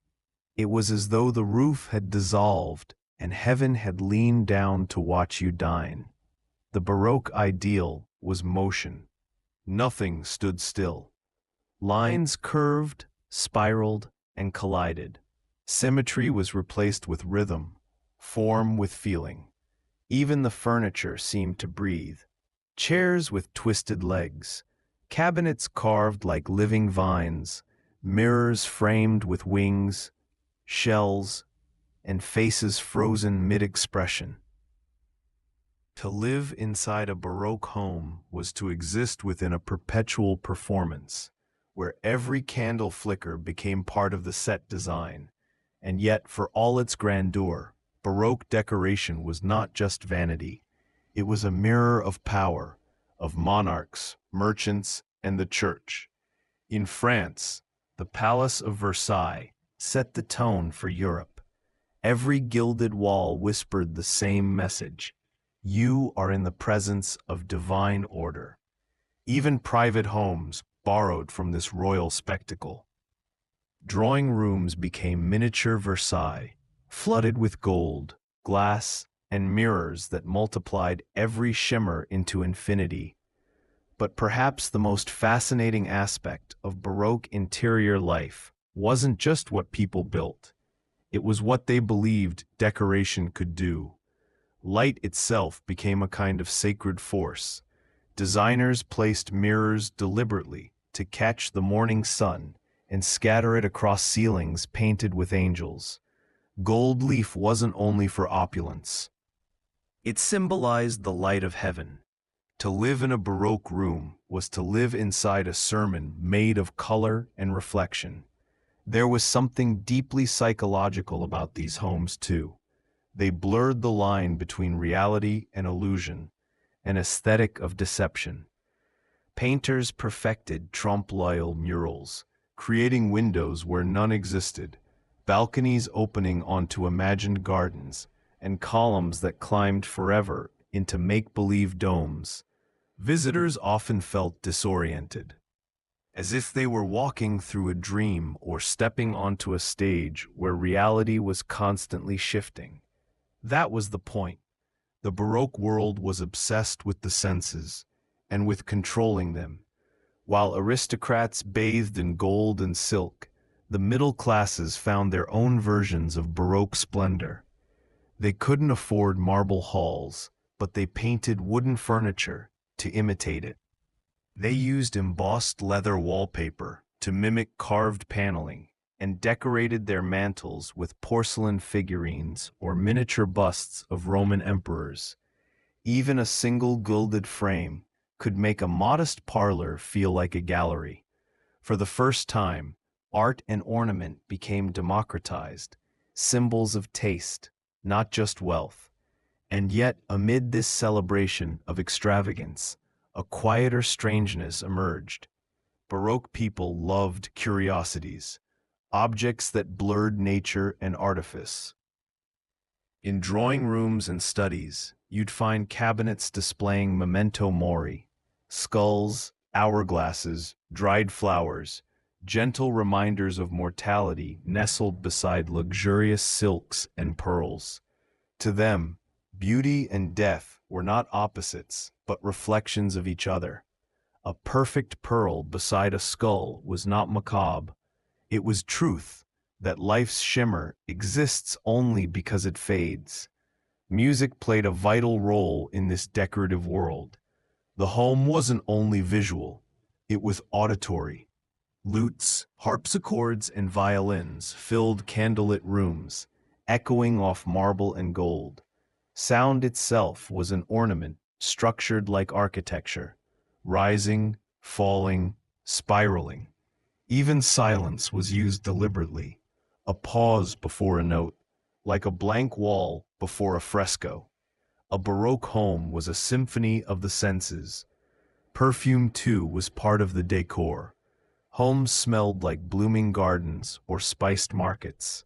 It was as though the roof had dissolved and heaven had leaned down to watch you dine. The Baroque ideal was motion. Nothing stood still. Lines curved, spiraled, and collided. Symmetry was replaced with rhythm, form with feeling. Even the furniture seemed to breathe. Chairs with twisted legs, cabinets carved like living vines, mirrors framed with wings, shells, and faces frozen mid-expression. To live inside a Baroque home was to exist within a perpetual performance, where every candle flicker became part of the set design. And yet, for all its grandeur, Baroque decoration was not just vanity. It was a mirror of power, of monarchs, merchants, and the church. In France, the Palace of Versailles set the tone for Europe. Every gilded wall whispered the same message: you are in the presence of divine order. Even private homes borrowed from this royal spectacle. Drawing rooms became miniature Versailles, flooded with gold, glass, and mirrors that multiplied every shimmer into infinity. But perhaps the most fascinating aspect of Baroque interior life wasn't just what people built. It was what they believed decoration could do. Light itself became a kind of sacred force. Designers placed mirrors deliberately to catch the morning sun and scatter it across ceilings painted with angels. Gold leaf wasn't only for opulence. It symbolized the light of heaven. To live in a Baroque room was to live inside a sermon made of color and reflection. There was something deeply psychological about these homes, too. They blurred the line between reality and illusion, an aesthetic of deception. Painters perfected trompe-l'oeil murals, creating windows where none existed, balconies opening onto imagined gardens, and columns that climbed forever into make-believe domes. Visitors often felt disoriented, as if they were walking through a dream or stepping onto a stage where reality was constantly shifting. That was the point. The Baroque world was obsessed with the senses and with controlling them. While aristocrats bathed in gold and silk, the middle classes found their own versions of Baroque splendor. They couldn't afford marble halls, but they painted wooden furniture to imitate it. They used embossed leather wallpaper to mimic carved paneling and decorated their mantels with porcelain figurines or miniature busts of Roman emperors. Even a single gilded frame could make a modest parlor feel like a gallery. For the first time, art and ornament became democratized, symbols of taste, not just wealth. And yet, amid this celebration of extravagance, a quieter strangeness emerged. Baroque people loved curiosities, objects that blurred nature and artifice. In drawing rooms and studies, you'd find cabinets displaying memento mori, skulls, hourglasses, dried flowers, gentle reminders of mortality nestled beside luxurious silks and pearls. To them, beauty and death were not opposites, but reflections of each other. A perfect pearl beside a skull was not macabre. It was truth, that life's shimmer exists only because it fades. Music played a vital role in this decorative world. The home wasn't only visual, it was auditory. Lutes, harpsichords, and violins filled candlelit rooms, echoing off marble and gold. Sound itself was an ornament structured like architecture, rising, falling, spiraling. Even silence was used deliberately, a pause before a note, like a blank wall before a fresco. A Baroque home was a symphony of the senses. Perfume, too, was part of the decor. Homes smelled like blooming gardens or spiced markets.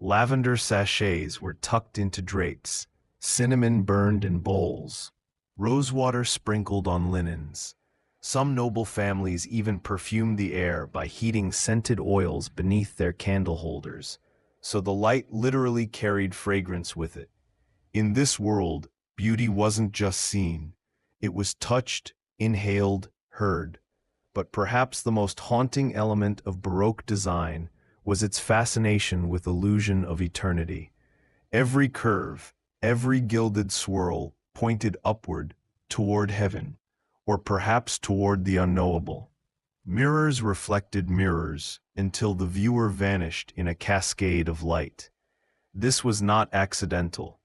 Lavender sachets were tucked into drapes, cinnamon burned in bowls, rosewater sprinkled on linens. Some noble families even perfumed the air by heating scented oils beneath their candle holders, so the light literally carried fragrance with it. In this world, beauty wasn't just seen, it was touched, inhaled, heard. But perhaps the most haunting element of Baroque design was its fascination with illusion of eternity. Every curve, every gilded swirl pointed upward, toward heaven, or perhaps toward the unknowable. Mirrors reflected mirrors until the viewer vanished in a cascade of light. This was not accidental.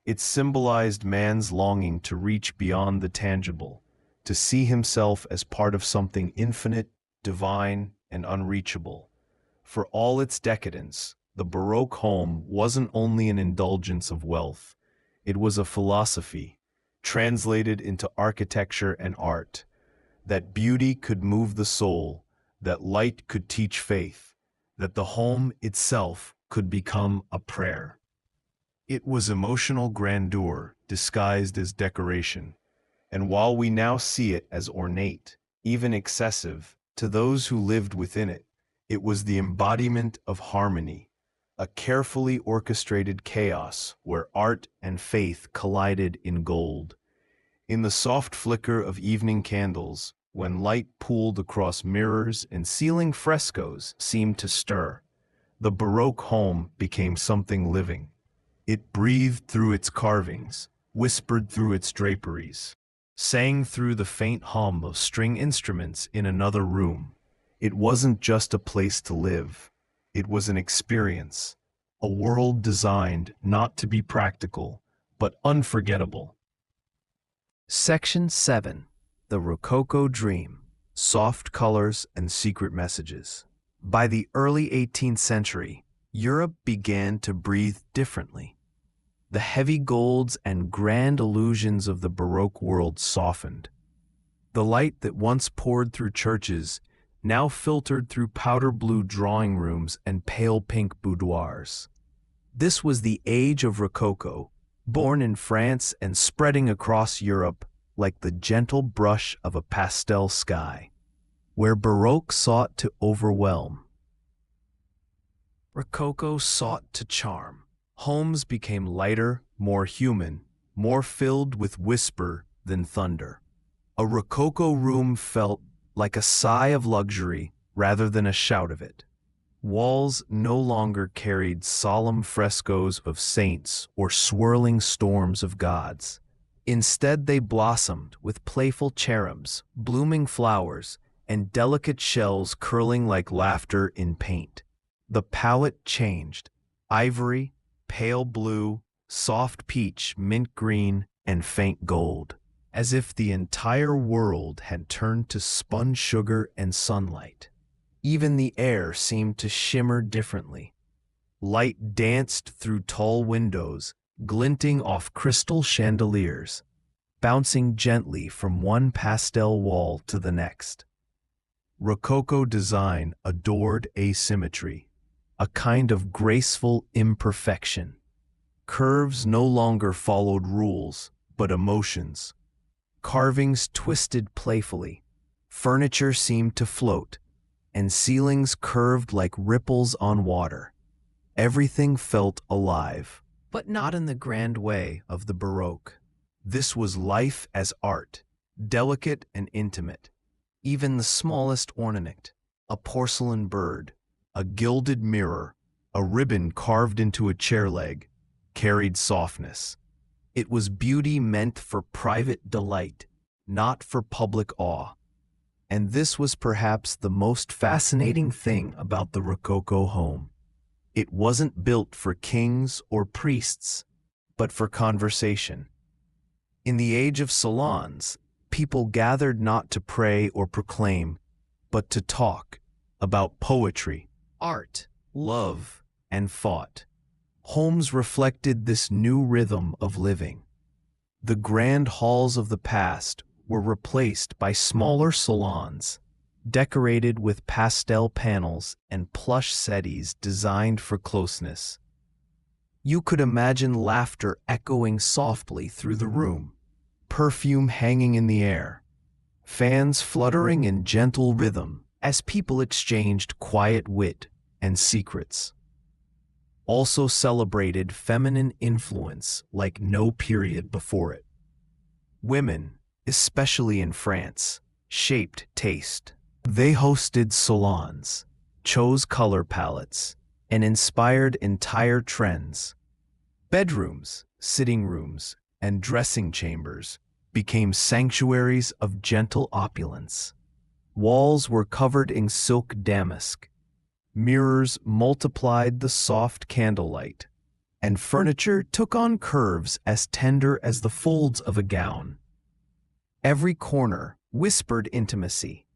It symbolized man's longing to reach beyond the tangible, to see himself as part of something infinite, divine, and unreachable. For all its decadence, the Baroque home wasn't only an indulgence of wealth, it was a philosophy, translated into architecture and art, that beauty could move the soul, that light could teach faith, that the home itself could become a prayer. It was emotional grandeur disguised as decoration, and while we now see it as ornate, even excessive, to those who lived within it, it was the embodiment of harmony, a carefully orchestrated chaos where art and faith collided in gold. In the soft flicker of evening candles, when light pooled across mirrors and ceiling frescoes seemed to stir, the Baroque home became something living. It breathed through its carvings, whispered through its draperies, sang through the faint hum of string instruments in another room. It wasn't just a place to live. It was an experience, a world designed not to be practical, but unforgettable. Section 7. The Rococo Dream. Soft Colors and Secret Messages. By the early 18th century, Europe began to breathe differently. The heavy golds and grand illusions of the Baroque world softened. The light that once poured through churches now filtered through powder blue drawing rooms and pale pink boudoirs. This was the age of Rococo, born in France and spreading across Europe like the gentle brush of a pastel sky, where Baroque sought to overwhelm, Rococo sought to charm. Homes became lighter, more human, more filled with whisper than thunder. A Rococo room felt like a sigh of luxury rather than a shout of it. Walls no longer carried solemn frescoes of saints or swirling storms of gods. Instead, they blossomed with playful cherubs, blooming flowers, and delicate shells curling like laughter in paint. The palette changed: ivory, pale blue, soft peach, mint green, and faint gold, as if the entire world had turned to spun sugar and sunlight. Even the air seemed to shimmer differently. Light danced through tall windows, glinting off crystal chandeliers, bouncing gently from one pastel wall to the next. Rococo design adored asymmetry, a kind of graceful imperfection. Curves no longer followed rules, but emotions. Carvings twisted playfully, furniture seemed to float, and ceilings curved like ripples on water. Everything felt alive, but not in the grand way of the Baroque. This was life as art, delicate and intimate. Even the smallest ornament, a porcelain bird, a gilded mirror, a ribbon carved into a chair leg, carried softness. It was beauty meant for private delight, not for public awe. And this was perhaps the most fascinating thing about the Rococo home. It wasn't built for kings or priests, but for conversation. In the age of salons, people gathered not to pray or proclaim, but to talk about poetry, art, love, and thought. Homes reflected this new rhythm of living. The grand halls of the past were replaced by smaller salons, decorated with pastel panels and plush settees designed for closeness. You could imagine laughter echoing softly through the room, perfume hanging in the air, fans fluttering in gentle rhythm as people exchanged quiet wit and secrets. Also celebrated feminine influence like no period before it. Women, especially in France, shaped taste. They hosted salons, chose color palettes, and inspired entire trends. Bedrooms, sitting rooms, and dressing chambers became sanctuaries of gentle opulence. Walls were covered in silk damask. Mirrors multiplied the soft candlelight, and furniture took on curves as tender as the folds of a gown. Every corner whispered intimacy.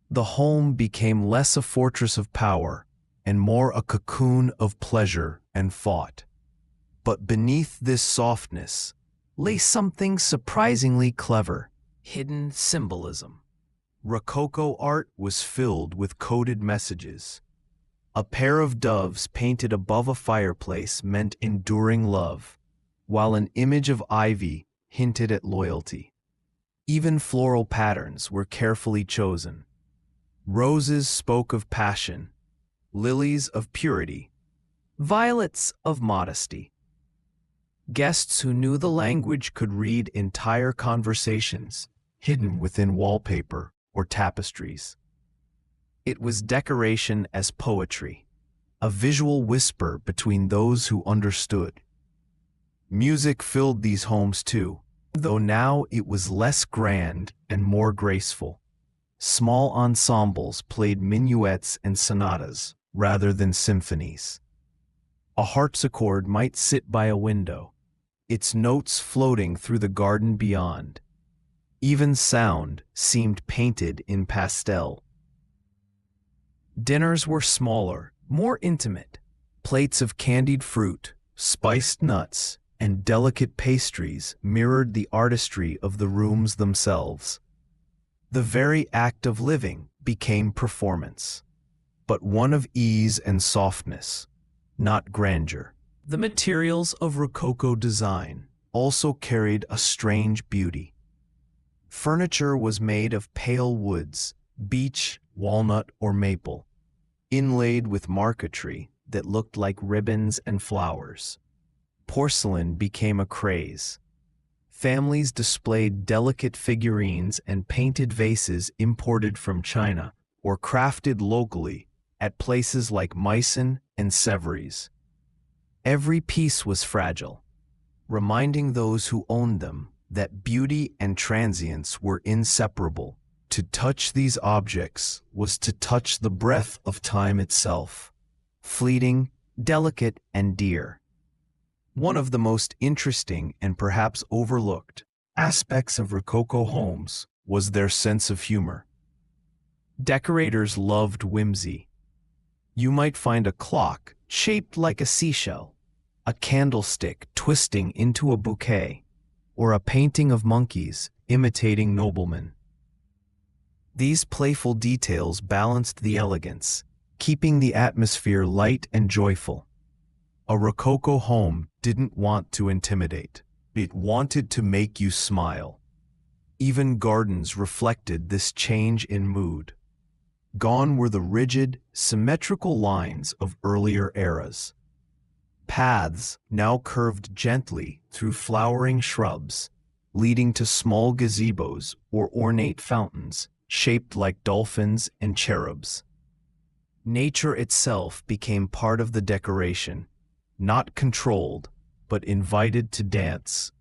The home became less a fortress of power and more a cocoon of pleasure and thought. But beneath this softness lay something surprisingly clever: hidden symbolism. Rococo art was filled with coded messages. A pair of doves painted above a fireplace meant enduring love, while an image of ivy hinted at loyalty. Even floral patterns were carefully chosen. Roses spoke of passion, lilies of purity, violets of modesty. Guests who knew the language could read entire conversations hidden within wallpaper or tapestries. It was decoration as poetry, a visual whisper between those who understood. Music filled these homes too, though now it was less grand and more graceful. Small ensembles played minuets and sonatas rather than symphonies. A harpsichord might sit by a window, its notes floating through the garden beyond. Even sound seemed painted in pastel. Dinners were smaller, more intimate. Plates of candied fruit, spiced nuts, and delicate pastries mirrored the artistry of the rooms themselves. The very act of living became performance, but one of ease and softness, not grandeur. The materials of Rococo design also carried a strange beauty. Furniture was made of pale woods, beech, walnut, or maple, inlaid with marquetry that looked like ribbons and flowers. Porcelain became a craze. Families displayed delicate figurines and painted vases imported from China or crafted locally at places like Meissen and Sèvres. Every piece was fragile, reminding those who owned them that beauty and transience were inseparable. To touch these objects was to touch the breath of time itself, fleeting, delicate, and dear. One of the most interesting and perhaps overlooked aspects of Rococo homes was their sense of humor. Decorators loved whimsy. You might find a clock shaped like a seashell, a candlestick twisting into a bouquet, or a painting of monkeys imitating noblemen. These playful details balanced the elegance, keeping the atmosphere light and joyful. A Rococo home didn't want to intimidate. It wanted to make you smile. Even gardens reflected this change in mood. Gone were the rigid, symmetrical lines of earlier eras. Paths now curved gently through flowering shrubs, leading to small gazebos or ornate fountains shaped like dolphins and cherubs. Nature itself became part of the decoration, not controlled, but invited to dance.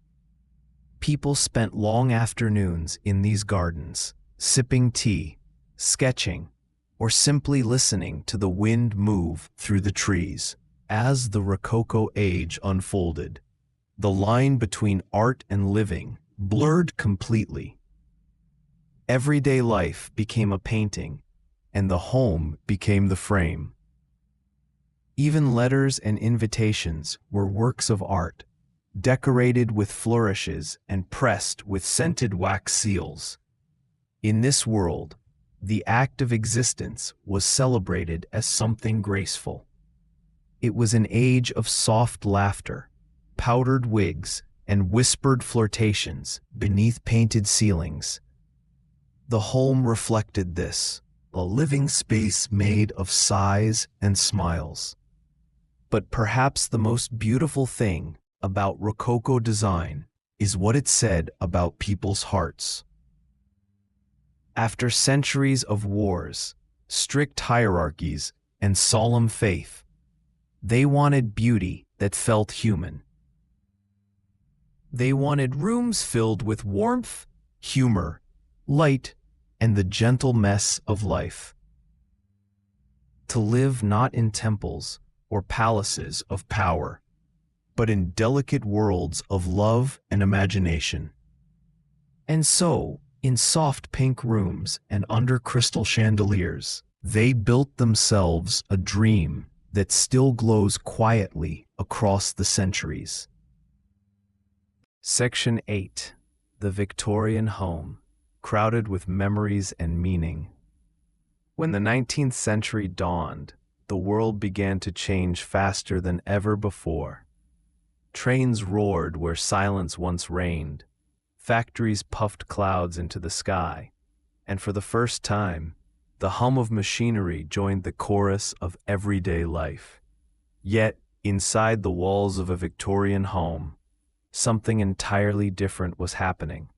People spent long afternoons in these gardens, sipping tea, sketching, or simply listening to the wind move through the trees. As the Rococo age unfolded, the line between art and living blurred completely. Everyday life became a painting, and the home became the frame. Even letters and invitations were works of art, decorated with flourishes and pressed with scented wax seals. In this world, the act of existence was celebrated as something graceful. It was an age of soft laughter, powdered wigs, and whispered flirtations beneath painted ceilings. The home reflected this, a living space made of sighs and smiles. But perhaps the most beautiful thing about Rococo design is what it said about people's hearts. After centuries of wars, strict hierarchies, and solemn faith, they wanted beauty that felt human. They wanted rooms filled with warmth, humor, light, and the gentle mess of life. To live not in temples or palaces of power, but in delicate worlds of love and imagination. And so, in soft pink rooms and under crystal chandeliers, they built themselves a dream that still glows quietly across the centuries. Section 8. The Victorian Home, crowded with memories and meaning. When the 19th century dawned, the world began to change faster than ever before. Trains roared where silence once reigned, factories puffed clouds into the sky, and for the first time, the hum of machinery joined the chorus of everyday life. Yet, inside the walls of a Victorian home, something entirely different was happening.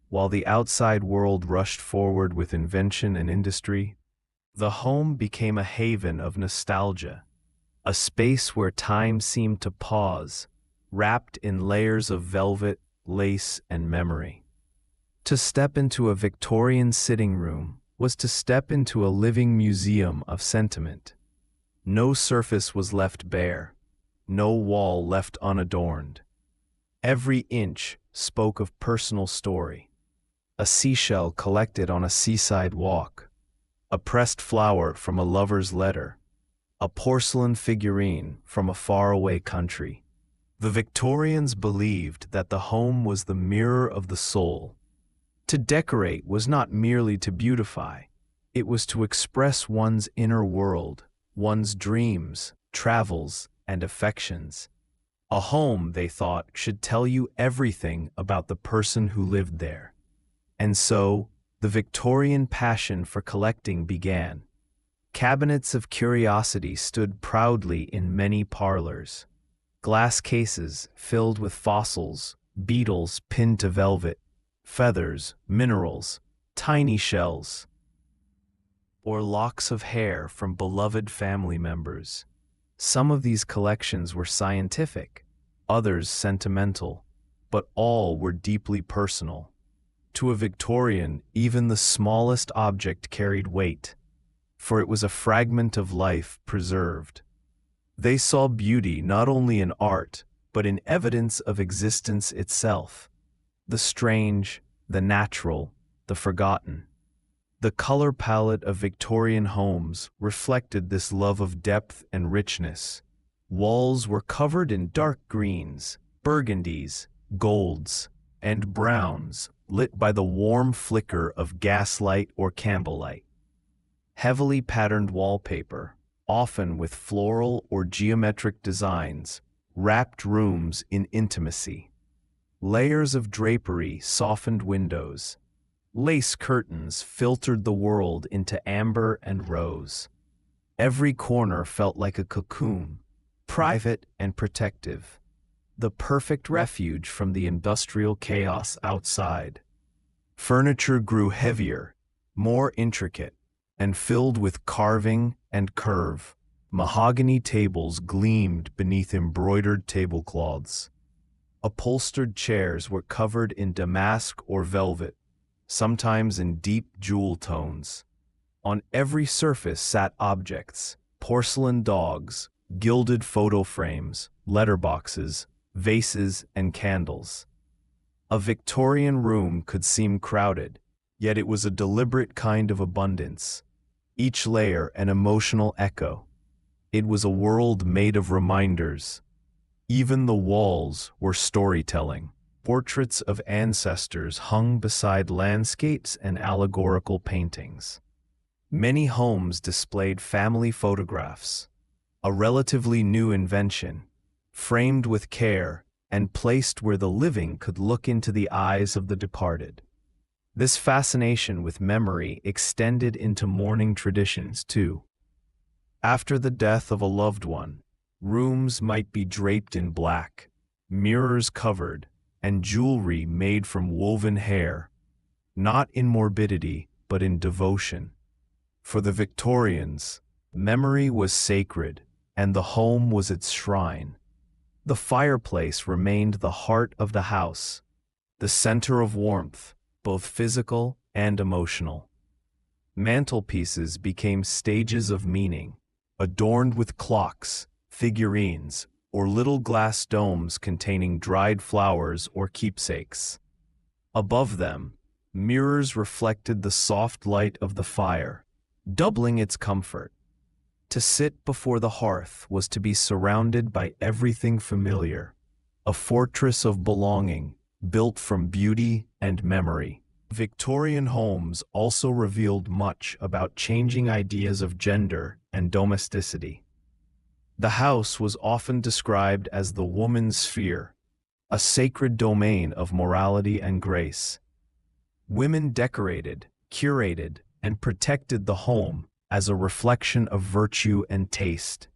While the outside world rushed forward with invention and industry, the home became a haven of nostalgia, a space where time seemed to pause, wrapped in layers of velvet, lace, and memory. To step into a Victorian sitting room was to step into a living museum of sentiment. No surface was left bare, no wall left unadorned. Every inch spoke of personal story. A seashell collected on a seaside walk, a pressed flower from a lover's letter, a porcelain figurine from a faraway country. The Victorians believed that the home was the mirror of the soul. To decorate was not merely to beautify, it was to express one's inner world, one's dreams, travels, and affections. A home, they thought, should tell you everything about the person who lived there. And so, the Victorian passion for collecting began. Cabinets of curiosity stood proudly in many parlors. Glass cases filled with fossils, beetles pinned to velvet, feathers, minerals, tiny shells, or locks of hair from beloved family members. Some of these collections were scientific, others sentimental, but all were deeply personal. To a Victorian, even the smallest object carried weight, for it was a fragment of life preserved. They saw beauty not only in art, but in evidence of existence itself. The strange, the natural, the forgotten. The color palette of Victorian homes reflected this love of depth and richness. Walls were covered in dark greens, burgundies, golds, and browns, lit by the warm flicker of gaslight or candlelight. Heavily patterned wallpaper, often with floral or geometric designs, wrapped rooms in intimacy. Layers of drapery softened windows. Lace curtains filtered the world into amber and rose. Every corner felt like a cocoon, private and protective, the perfect refuge from the industrial chaos outside. Furniture grew heavier, more intricate, and filled with carving and curve. Mahogany tables gleamed beneath embroidered tablecloths. Upholstered chairs were covered in damask or velvet, sometimes in deep jewel tones. On every surface sat objects: porcelain dogs, gilded photo frames, letterboxes, vases, and candles. A Victorian room could seem crowded, yet it was a deliberate kind of abundance, each layer an emotional echo. It was a world made of reminders. Even the walls were storytelling. Portraits of ancestors hung beside landscapes and allegorical paintings. Many homes displayed family photographs, a relatively new invention, framed with care and placed where the living could look into the eyes of the departed. This fascination with memory extended into mourning traditions too. After the death of a loved one, rooms might be draped in black, mirrors covered, and jewelry made from woven hair, not in morbidity, but in devotion. For the Victorians, memory was sacred, and the home was its shrine. The fireplace remained the heart of the house, the center of warmth, both physical and emotional. Mantelpieces became stages of meaning, adorned with clocks, figurines, or little glass domes containing dried flowers or keepsakes. Above them, mirrors reflected the soft light of the fire, doubling its comfort. To sit before the hearth was to be surrounded by everything familiar, a fortress of belonging built from beauty and memory. Victorian homes also revealed much about changing ideas of gender and domesticity. The house was often described as the woman's sphere, a sacred domain of morality and grace. Women decorated, curated, and protected the home as a reflection of virtue and taste.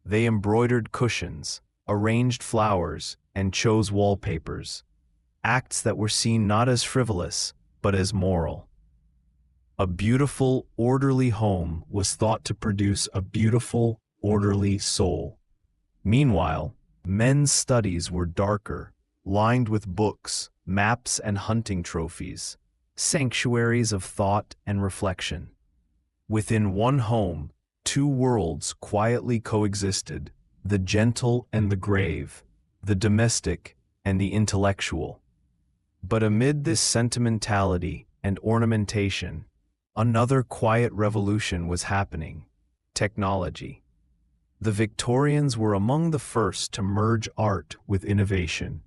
They embroidered cushions, arranged flowers, and chose wallpapers, acts that were seen not as frivolous, but as moral. A beautiful, orderly home was thought to produce a beautiful, orderly soul. Meanwhile, men's studies were darker, lined with books, maps, and hunting trophies, sanctuaries of thought and reflection. Within one home, two worlds quietly coexisted: the gentle and the grave, the domestic and the intellectual. But amid this sentimentality and ornamentation, another quiet revolution was happening: technology. The Victorians were among the first to merge art with innovation.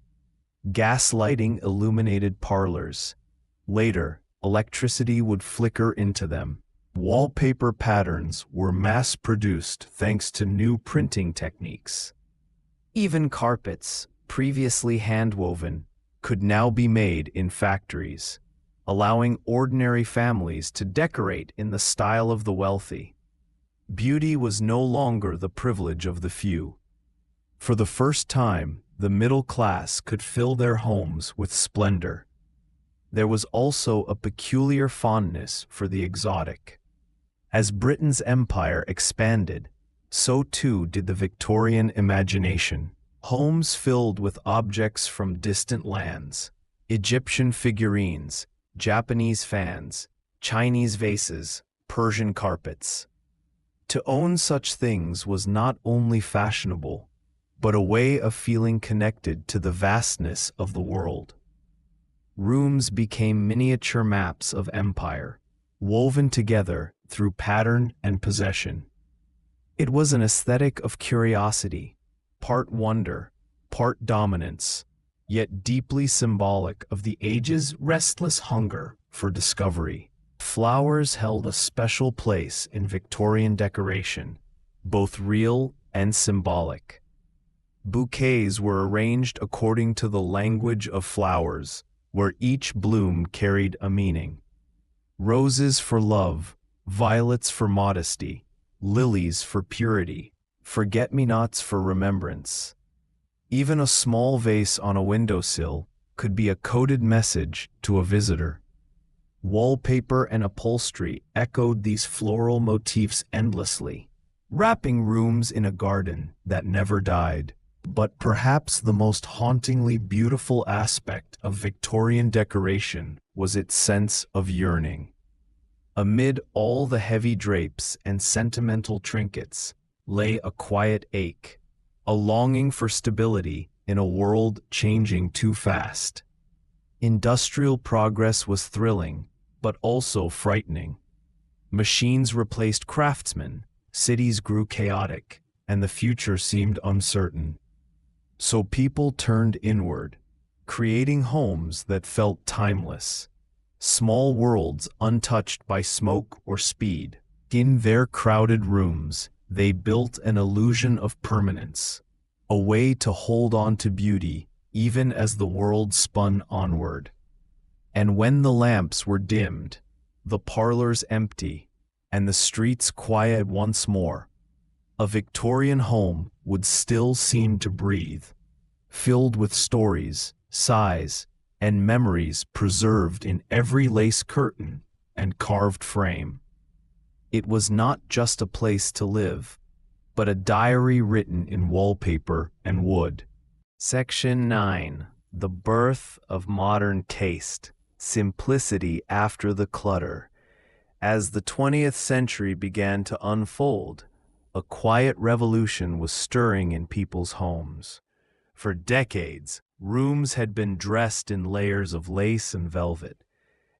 Gaslighting illuminated parlors. Later, electricity would flicker into them. Wallpaper patterns were mass-produced thanks to new printing techniques. Even carpets, previously hand-woven, could now be made in factories, allowing ordinary families to decorate in the style of the wealthy. Beauty was no longer the privilege of the few. For the first time, the middle class could fill their homes with splendor. There was also a peculiar fondness for the exotic. As Britain's empire expanded, so too did the Victorian imagination. Homes filled with objects from distant lands, Egyptian figurines, Japanese fans, Chinese vases, Persian carpets. To own such things was not only fashionable, but a way of feeling connected to the vastness of the world. Rooms became miniature maps of empire, woven together through pattern and possession. It was an aesthetic of curiosity, part wonder, part dominance, yet deeply symbolic of the age's restless hunger for discovery. Flowers held a special place in Victorian decoration, both real and symbolic. Bouquets were arranged according to the language of flowers, where each bloom carried a meaning. Roses for love, violets for modesty, lilies for purity, forget-me-nots for remembrance. Even a small vase on a windowsill could be a coded message to a visitor. Wallpaper and upholstery echoed these floral motifs endlessly, wrapping rooms in a garden that never died. But perhaps the most hauntingly beautiful aspect of Victorian decoration was its sense of yearning. Amid all the heavy drapes and sentimental trinkets lay a quiet ache, a longing for stability in a world changing too fast. Industrial progress was thrilling, but also frightening. Machines replaced craftsmen, cities grew chaotic, and the future seemed uncertain. So people turned inward, creating homes that felt timeless, small worlds untouched by smoke or speed. In their crowded rooms, they built an illusion of permanence, a way to hold on to beauty even as the world spun onward. And when the lamps were dimmed, the parlors empty, and the streets quiet once more, a Victorian home would still seem to breathe, filled with stories, sighs, and memories preserved in every lace curtain and carved frame. It was not just a place to live, but a diary written in wallpaper and wood. Section 9. The birth of modern taste. Simplicity after the clutter. As the 20th century began to unfold, a quiet revolution was stirring in people's homes. For decades, rooms had been dressed in layers of lace and velvet,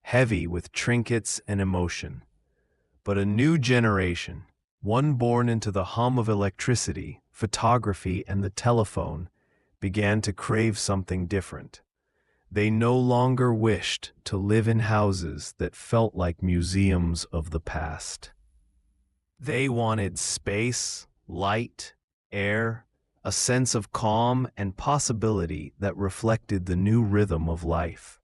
heavy with trinkets and emotion. But a new generation, one born into the hum of electricity, photography, and the telephone, began to crave something different. They no longer wished to live in houses that felt like museums of the past. They wanted space, light, air, a sense of calm and possibility that reflected the new rhythm of life.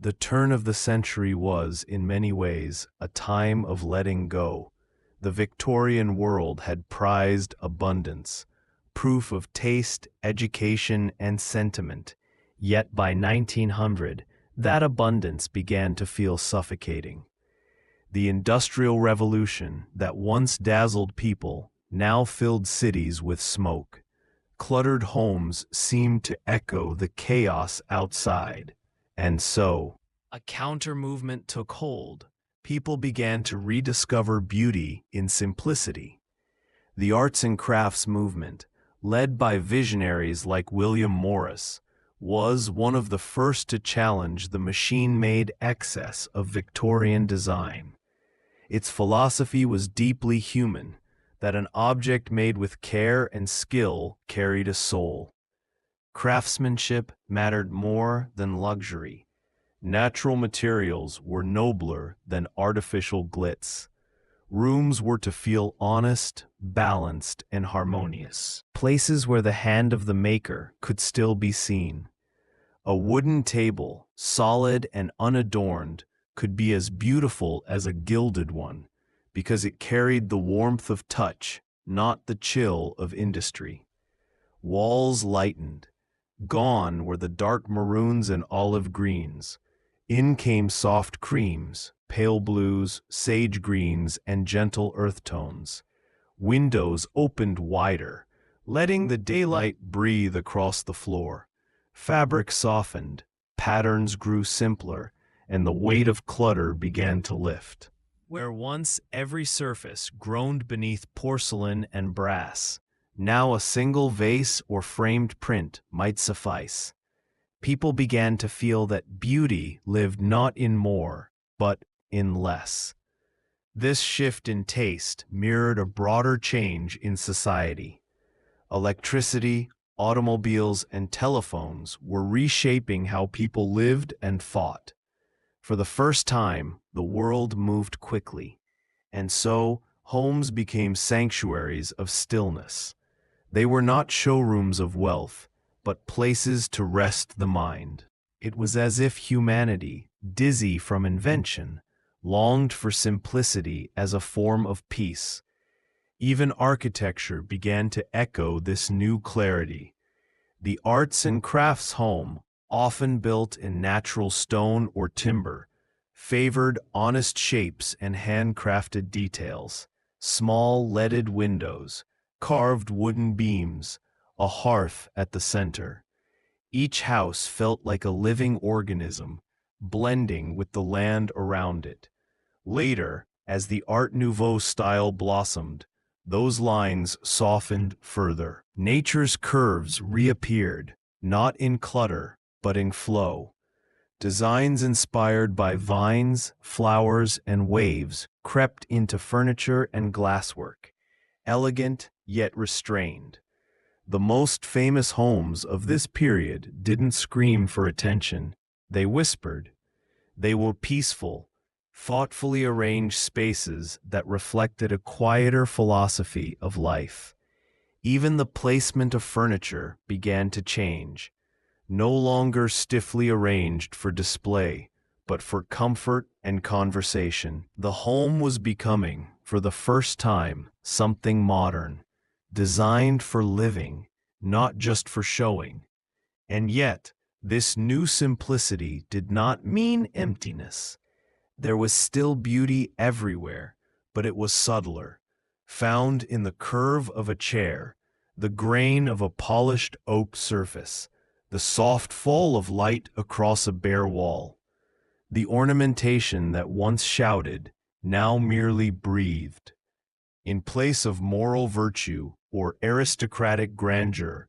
The turn of the century was, in many ways, a time of letting go. The Victorian world had prized abundance, proof of taste, education, and sentiment. Yet by 1900, that abundance began to feel suffocating. The Industrial Revolution that once dazzled people now filled cities with smoke. Cluttered homes seemed to echo the chaos outside. And so, a counter-movement took hold. People began to rediscover beauty in simplicity. The arts and crafts movement, led by visionaries like William Morris, was one of the first to challenge the machine-made excess of Victorian design. Its philosophy was deeply human, that an object made with care and skill carried a soul. Craftsmanship mattered more than luxury. Natural materials were nobler than artificial glitz. Rooms were to feel honest, balanced, and harmonious. Places where the hand of the maker could still be seen. A wooden table, solid and unadorned, could be as beautiful as a gilded one, because it carried the warmth of touch, not the chill of industry. Walls lightened. Gone were the dark maroons and olive greens. In came soft creams, pale blues, sage greens, and gentle earth tones. Windows opened wider, letting the daylight breathe across the floor. Fabric softened, patterns grew simpler, and the weight of clutter began to lift. Where once every surface groaned beneath porcelain and brass, now a single vase or framed print might suffice. People began to feel that beauty lived not in more, but in less. This shift in taste mirrored a broader change in society. Electricity, automobiles, and telephones were reshaping how people lived and thought. For the first time, the world moved quickly, and so homes became sanctuaries of stillness. They were not showrooms of wealth, but places to rest the mind. It was as if humanity, dizzy from invention, longed for simplicity as a form of peace. Even architecture began to echo this new clarity. The arts and crafts home, often built in natural stone or timber, favored honest shapes and handcrafted details. Small leaded windows, carved wooden beams, a hearth at the center. Each house felt like a living organism, blending with the land around it. Later, as the Art Nouveau style blossomed, those lines softened further. Nature's curves reappeared, not in clutter, but in flow. Designs inspired by vines, flowers, and waves crept into furniture and glasswork, elegant yet restrained. The most famous homes of this period didn't scream for attention, they whispered. They were peaceful, thoughtfully arranged spaces that reflected a quieter philosophy of life. Even the placement of furniture began to change, no longer stiffly arranged for display, but for comfort and conversation. The home was becoming, for the first time, something modern, designed for living, not just for showing. And yet, this new simplicity did not mean emptiness. There was still beauty everywhere, but it was subtler, found in the curve of a chair, the grain of a polished oak surface, the soft fall of light across a bare wall. The ornamentation that once shouted, now merely breathed. In place of moral virtue or aristocratic grandeur,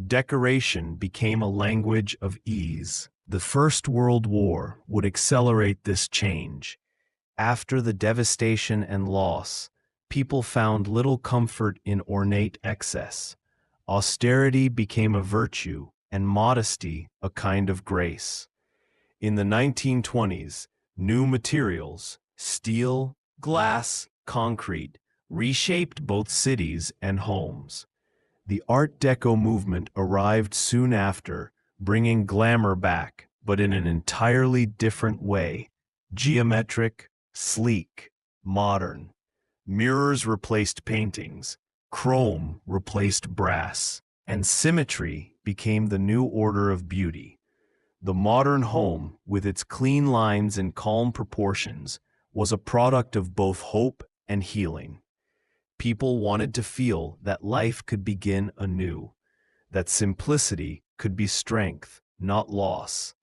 decoration became a language of ease. The First World War would accelerate this change. After the devastation and loss, people found little comfort in ornate excess. Austerity became a virtue, and modesty a kind of grace. In the 1920s, new materials, steel, glass, concrete, reshaped both cities and homes. The Art Deco movement arrived soon after, bringing glamour back, but in an entirely different way. Geometric, sleek, modern. Mirrors replaced paintings, chrome replaced brass, and symmetry became the new order of beauty. The modern home, with its clean lines and calm proportions, was a product of both hope and healing. People wanted to feel that life could begin anew, that simplicity could be strength, not loss.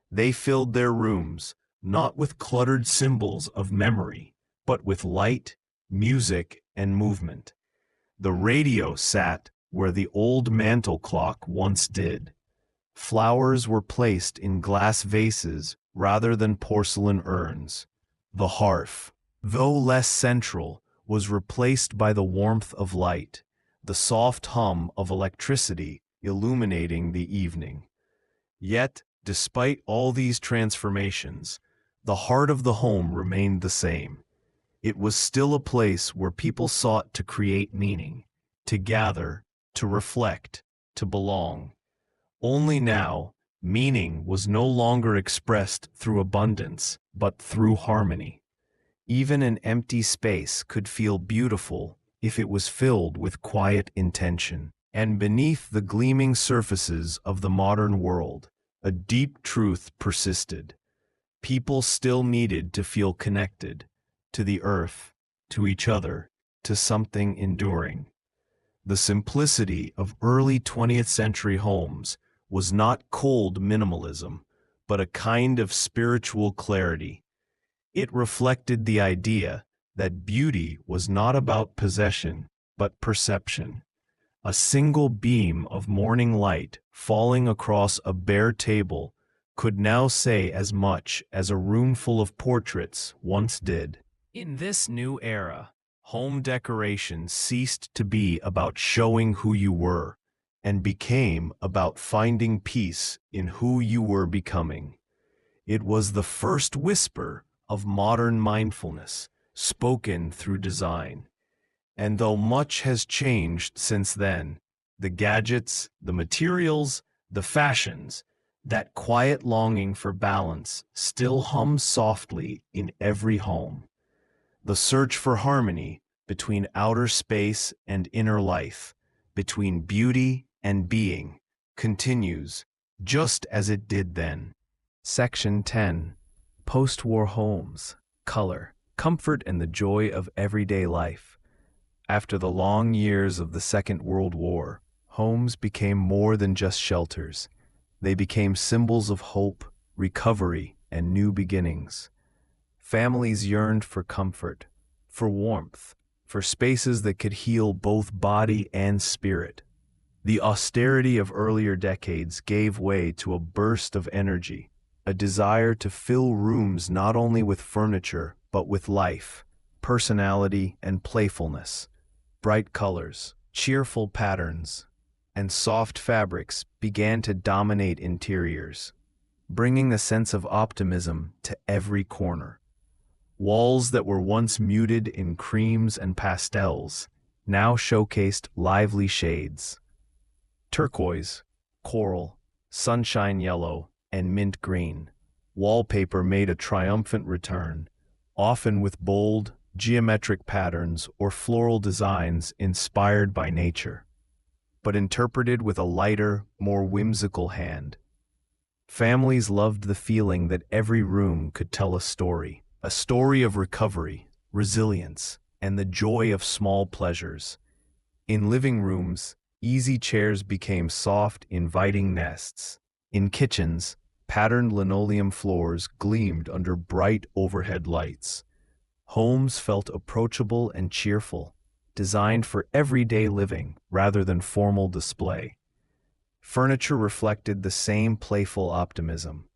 They filled their rooms, not with cluttered symbols of memory, but with light, music, and movement. The radio sat where the old mantel clock once did. Flowers were placed in glass vases rather than porcelain urns. The hearth, though less central, was replaced by the warmth of light, the soft hum of electricity illuminating the evening. Yet, despite all these transformations, the heart of the home remained the same. It was still a place where people sought to create meaning, to gather, to reflect, to belong. Only now, meaning was no longer expressed through abundance, but through harmony. Even an empty space could feel beautiful if it was filled with quiet intention. And beneath the gleaming surfaces of the modern world, a deep truth persisted. People still needed to feel connected, to the earth, to each other, to something enduring. The simplicity of early 20th century homes was not cold minimalism, but a kind of spiritual clarity. It reflected the idea that beauty was not about possession, but perception. A single beam of morning light falling across a bare table could now say as much as a roomful of portraits once did. In this new era, home decoration ceased to be about showing who you were and became about finding peace in who you were becoming. It was the first whisper of modern mindfulness, spoken through design. And though much has changed since then, the gadgets, the materials, the fashions, that quiet longing for balance still hums softly in every home. The search for harmony between outer space and inner life, between beauty and being, continues just as it did then. Section 10. Post-war homes, color, comfort, and the joy of everyday life. After the long years of the Second World War, homes became more than just shelters. They became symbols of hope, recovery, and new beginnings. Families yearned for comfort, for warmth, for spaces that could heal both body and spirit. The austerity of earlier decades gave way to a burst of energy, a desire to fill rooms not only with furniture, but with life, personality, and playfulness. Bright colors, cheerful patterns, and soft fabrics began to dominate interiors, bringing a sense of optimism to every corner. Walls that were once muted in creams and pastels now showcased lively shades. Turquoise, coral, sunshine yellow, and mint green. Wallpaper made a triumphant return, often with bold, geometric patterns or floral designs inspired by nature, but interpreted with a lighter, more whimsical hand. Families loved the feeling that every room could tell a story of recovery, resilience, and the joy of small pleasures. In living rooms, easy chairs became soft, inviting nests. In kitchens, patterned linoleum floors gleamed under bright overhead lights. Homes felt approachable and cheerful, designed for everyday living rather than formal display. Furniture reflected the same playful optimism.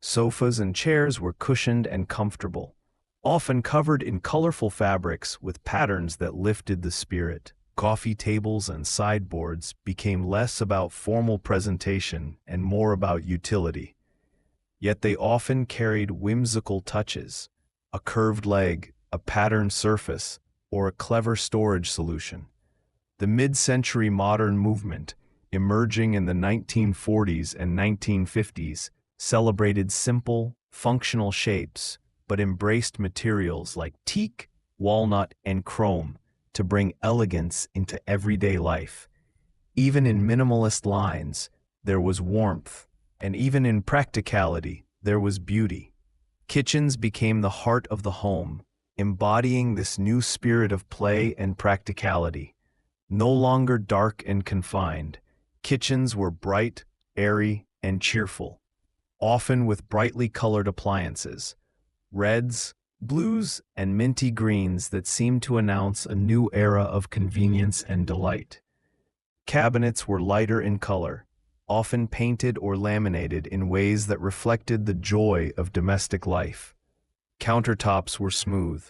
Sofas and chairs were cushioned and comfortable, often covered in colorful fabrics with patterns that lifted the spirit. Coffee tables and sideboards became less about formal presentation and more about utility. Yet they often carried whimsical touches, a curved leg, a patterned surface, or a clever storage solution. The mid-century modern movement, emerging in the 1940s and 1950s, celebrated simple, functional shapes, but embraced materials like teak, walnut, and chrome to bring elegance into everyday life. Even in minimalist lines, there was warmth, and even in practicality, there was beauty. Kitchens became the heart of the home, embodying this new spirit of play and practicality. No longer dark and confined, kitchens were bright, airy, and cheerful, often with brightly colored appliances, reds, blues, and minty greens that seemed to announce a new era of convenience and delight. Cabinets were lighter in color, often painted or laminated in ways that reflected the joy of domestic life. Countertops were smooth,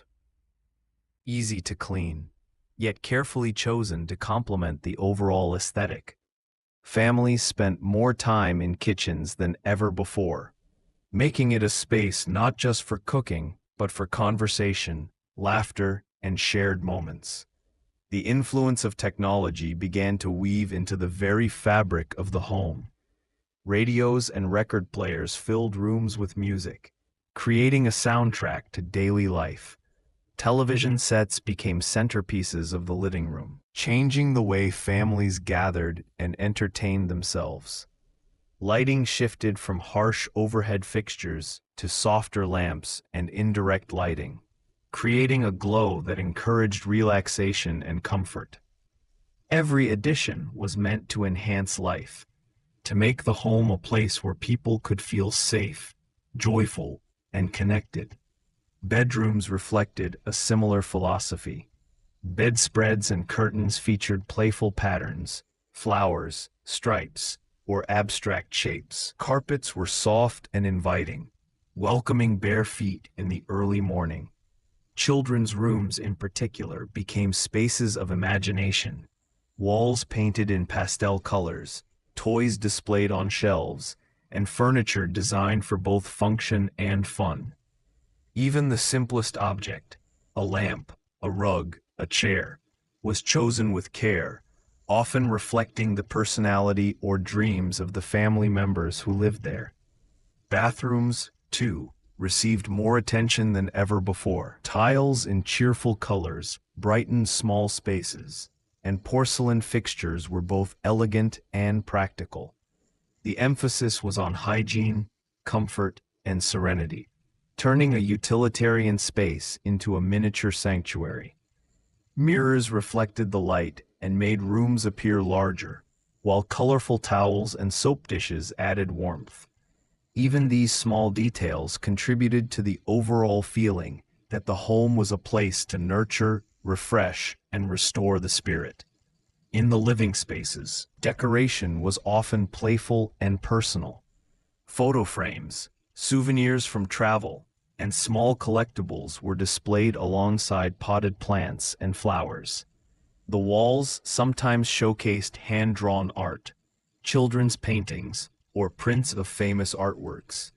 easy to clean, yet carefully chosen to complement the overall aesthetic. Families spent more time in kitchens than ever before, making it a space not just for cooking, but for conversation, laughter, and shared moments. The influence of technology began to weave into the very fabric of the home. Radios and record players filled rooms with music, creating a soundtrack to daily life. Television sets became centerpieces of the living room, changing the way families gathered and entertained themselves. Lighting shifted from harsh overhead fixtures to softer lamps and indirect lighting, creating a glow that encouraged relaxation and comfort. Every addition was meant to enhance life, to make the home a place where people could feel safe, joyful, and connected. Bedrooms reflected a similar philosophy. Bedspreads and curtains featured playful patterns, flowers, stripes, or abstract shapes. Carpets were soft and inviting, welcoming bare feet in the early morning. Children's rooms in particular became spaces of imagination. Walls painted in pastel colors, toys displayed on shelves, and furniture designed for both function and fun. Even the simplest object, a lamp, a rug, a chair, was chosen with care, often reflecting the personality or dreams of the family members who lived there. Bathrooms, too, received more attention than ever before. Tiles in cheerful colors brightened small spaces, and porcelain fixtures were both elegant and practical. The emphasis was on hygiene, comfort, and serenity, turning a utilitarian space into a miniature sanctuary. Mirrors reflected the light and made rooms appear larger, while colorful towels and soap dishes added warmth. Even these small details contributed to the overall feeling that the home was a place to nurture, refresh, and restore the spirit. In the living spaces, decoration was often playful and personal. Photo frames, souvenirs from travel, and small collectibles were displayed alongside potted plants and flowers. The walls sometimes showcased hand-drawn art, children's paintings, or prints of famous artworks.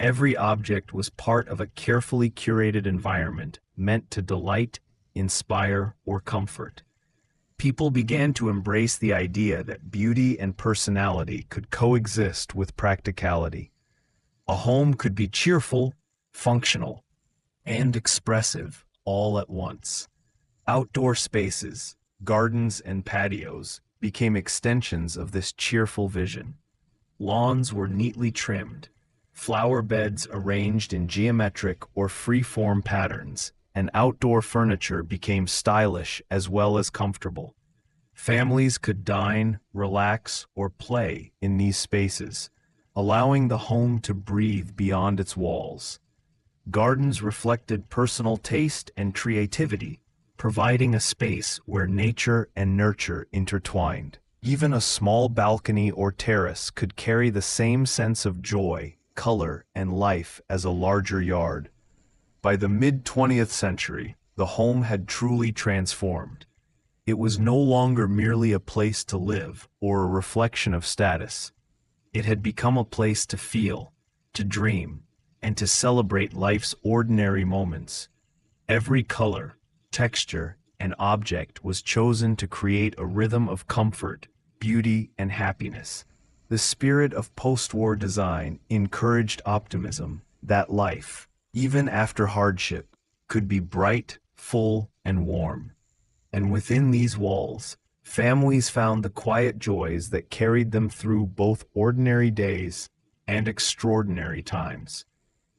Every object was part of a carefully curated environment meant to delight, inspire, or comfort. People began to embrace the idea that beauty and personality could coexist with practicality. A home could be cheerful, functional, and expressive all at once. Outdoor spaces, gardens, and patios became extensions of this cheerful vision. Lawns were neatly trimmed, flower beds arranged in geometric or free-form patterns, and outdoor furniture became stylish as well as comfortable. Families could dine, relax, or play in these spaces, allowing the home to breathe beyond its walls. Gardens reflected personal taste and creativity, providing a space where nature and nurture intertwined. Even a small balcony or terrace could carry the same sense of joy, color, and life as a larger yard. By the mid-20th century, the home had truly transformed. It was no longer merely a place to live or a reflection of status. It had become a place to feel, to dream, and to celebrate life's ordinary moments. Every color, texture, and object was chosen to create a rhythm of comfort, beauty, and happiness. The spirit of post-war design encouraged optimism that life, even after hardship, could be bright, full, and warm. And within these walls, families found the quiet joys that carried them through both ordinary days and extraordinary times.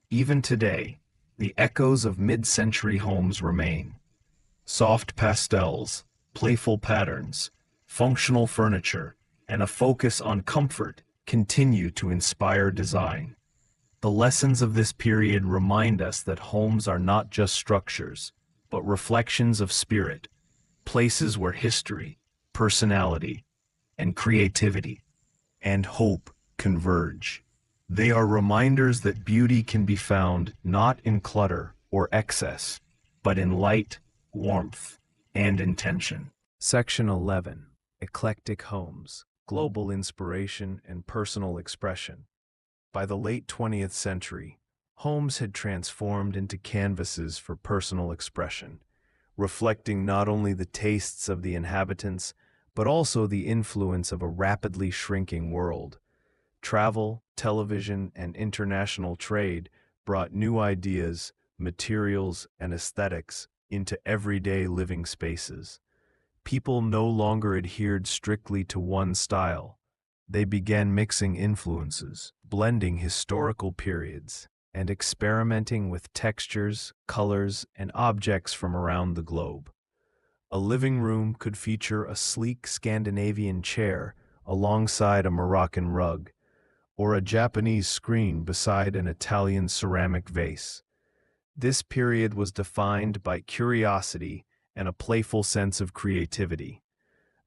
Even today, the echoes of mid-century homes remain. Soft pastels, playful patterns, functional furniture, and a focus on comfort continue to inspire design. The lessons of this period remind us that homes are not just structures, but reflections of spirit, places where history, personality, and creativity, and hope converge. They are reminders that beauty can be found not in clutter or excess, but in light, warmth, and intention. Section 11. Eclectic Homes, Global Inspiration and Personal Expression. By the late 20th century, homes had transformed into canvases for personal expression, reflecting not only the tastes of the inhabitants, but also the influence of a rapidly shrinking world. Travel, television, and international trade brought new ideas, materials, and aesthetics into everyday living spaces. People no longer adhered strictly to one style. They began mixing influences, blending historical periods, and experimenting with textures, colors, and objects from around the globe. A living room could feature a sleek Scandinavian chair alongside a Moroccan rug, or a Japanese screen beside an Italian ceramic vase. This period was defined by curiosity and a playful sense of creativity.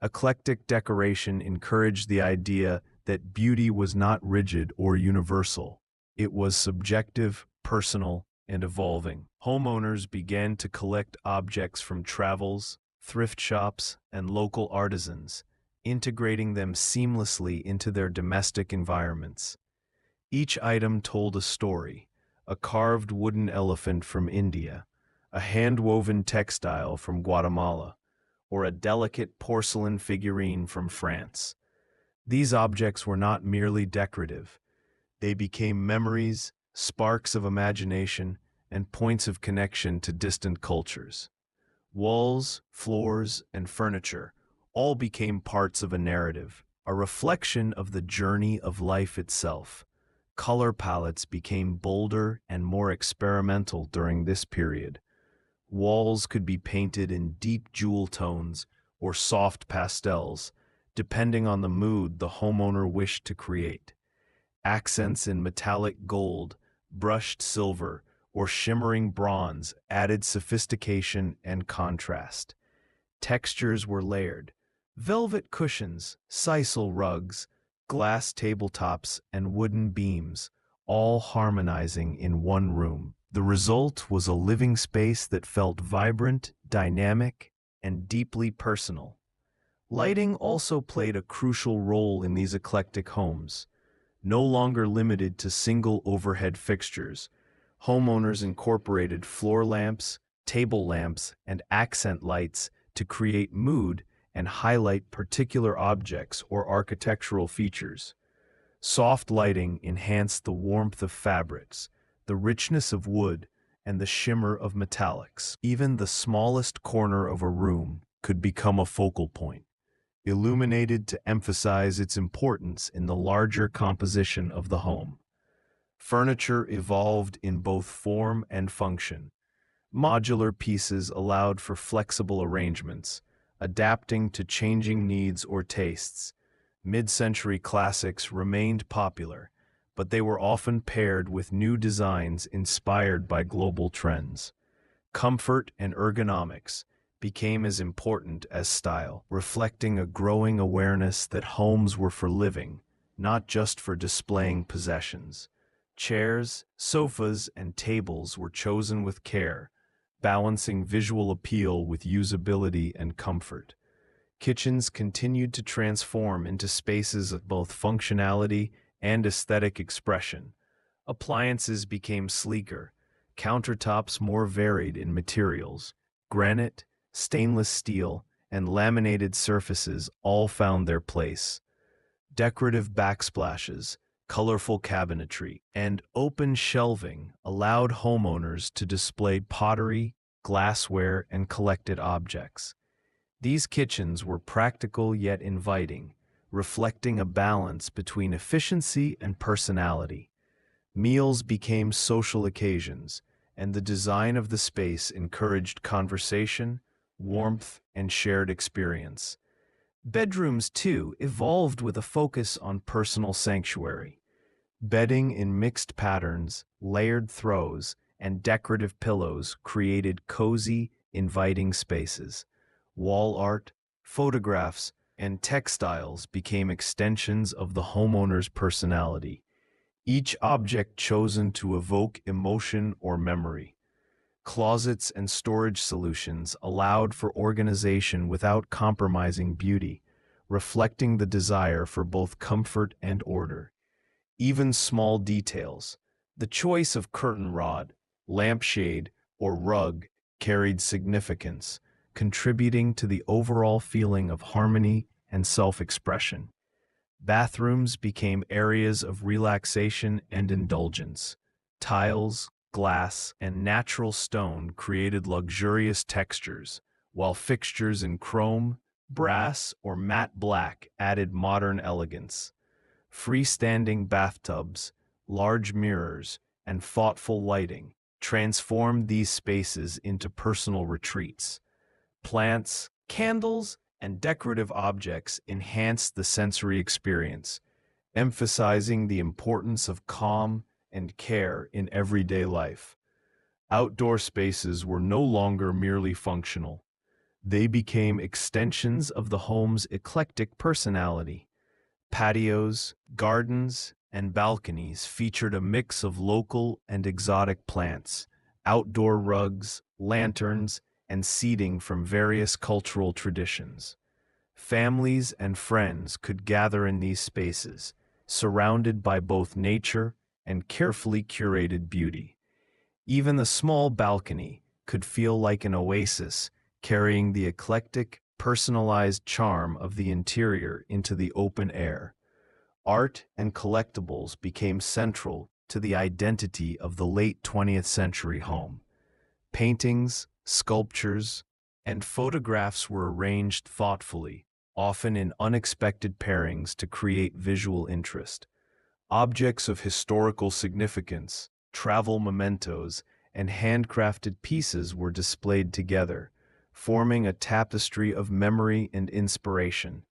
Eclectic decoration encouraged the idea that beauty was not rigid or universal. It was subjective, personal, and evolving. Homeowners began to collect objects from travels, thrift shops, and local artisans, integrating them seamlessly into their domestic environments. Each item told a story: a carved wooden elephant from India, a hand-woven textile from Guatemala, or a delicate porcelain figurine from France. These objects were not merely decorative. They became memories, sparks of imagination, and points of connection to distant cultures. Walls, floors, and furniture all became parts of a narrative, a reflection of the journey of life itself. Color palettes became bolder and more experimental during this period. Walls could be painted in deep jewel tones or soft pastels, depending on the mood the homeowner wished to create. Accents in metallic gold, brushed silver, or shimmering bronze added sophistication and contrast. Textures were layered: velvet cushions, sisal rugs, glass tabletops, and wooden beams, all harmonizing in one room. The result was a living space that felt vibrant, dynamic, and deeply personal. Lighting also played a crucial role in these eclectic homes. No longer limited to single overhead fixtures, homeowners incorporated floor lamps, table lamps, and accent lights to create mood and highlight particular objects or architectural features. Soft lighting enhanced the warmth of fabrics, the richness of wood, and the shimmer of metallics. Even the smallest corner of a room could become a focal point, illuminated to emphasize its importance in the larger composition of the home. Furniture evolved in both form and function. Modular pieces allowed for flexible arrangements, adapting to changing needs or tastes. Mid-century classics remained popular, but they were often paired with new designs inspired by global trends. Comfort and ergonomics became as important as style, reflecting a growing awareness that homes were for living, not just for displaying possessions. Chairs, sofas, and tables were chosen with care, balancing visual appeal with usability and comfort. Kitchens continued to transform into spaces of both functionality and aesthetic expression. Appliances became sleeker, countertops more varied in materials. Granite, stainless steel, and laminated surfaces all found their place. Decorative backsplashes, colorful cabinetry, and open shelving allowed homeowners to display pottery, glassware, and collected objects. These kitchens were practical yet inviting, reflecting a balance between efficiency and personality. Meals became social occasions, and the design of the space encouraged conversation, warmth, and shared experience. Bedrooms, too, evolved with a focus on personal sanctuary. Bedding in mixed patterns, layered throws, and decorative pillows created cozy, inviting spaces. Wall art, photographs, and textiles became extensions of the homeowner's personality, each object chosen to evoke emotion or memory. Closets and storage solutions allowed for organization without compromising beauty, reflecting the desire for both comfort and order. Even small details, the choice of curtain rod, lampshade, or rug, carried significance, contributing to the overall feeling of harmony and self-expression. Bathrooms became areas of relaxation and indulgence. Tiles, glass, and natural stone created luxurious textures, while fixtures in chrome, brass, or matte black added modern elegance. Freestanding bathtubs, large mirrors, and thoughtful lighting transformed these spaces into personal retreats. Plants, Candles and decorative objects enhanced the sensory experience, emphasizing the importance of calm and care in everyday life. Outdoor spaces were no longer merely functional. They became extensions of the home's eclectic personality. Patios, gardens, and balconies featured a mix of local and exotic plants, outdoor rugs, lanterns, and seating from various cultural traditions. Families and friends could gather in these spaces, surrounded by both nature and carefully curated beauty. Even the small balcony could feel like an oasis, carrying the eclectic, personalized charm of the interior into the open air. Art and collectibles became central to the identity of the late 20th century home. Paintings, sculptures, and photographs were arranged thoughtfully, often in unexpected pairings to create visual interest. Objects of historical significance, travel mementos, and handcrafted pieces were displayed together, forming a tapestry of memory and inspiration.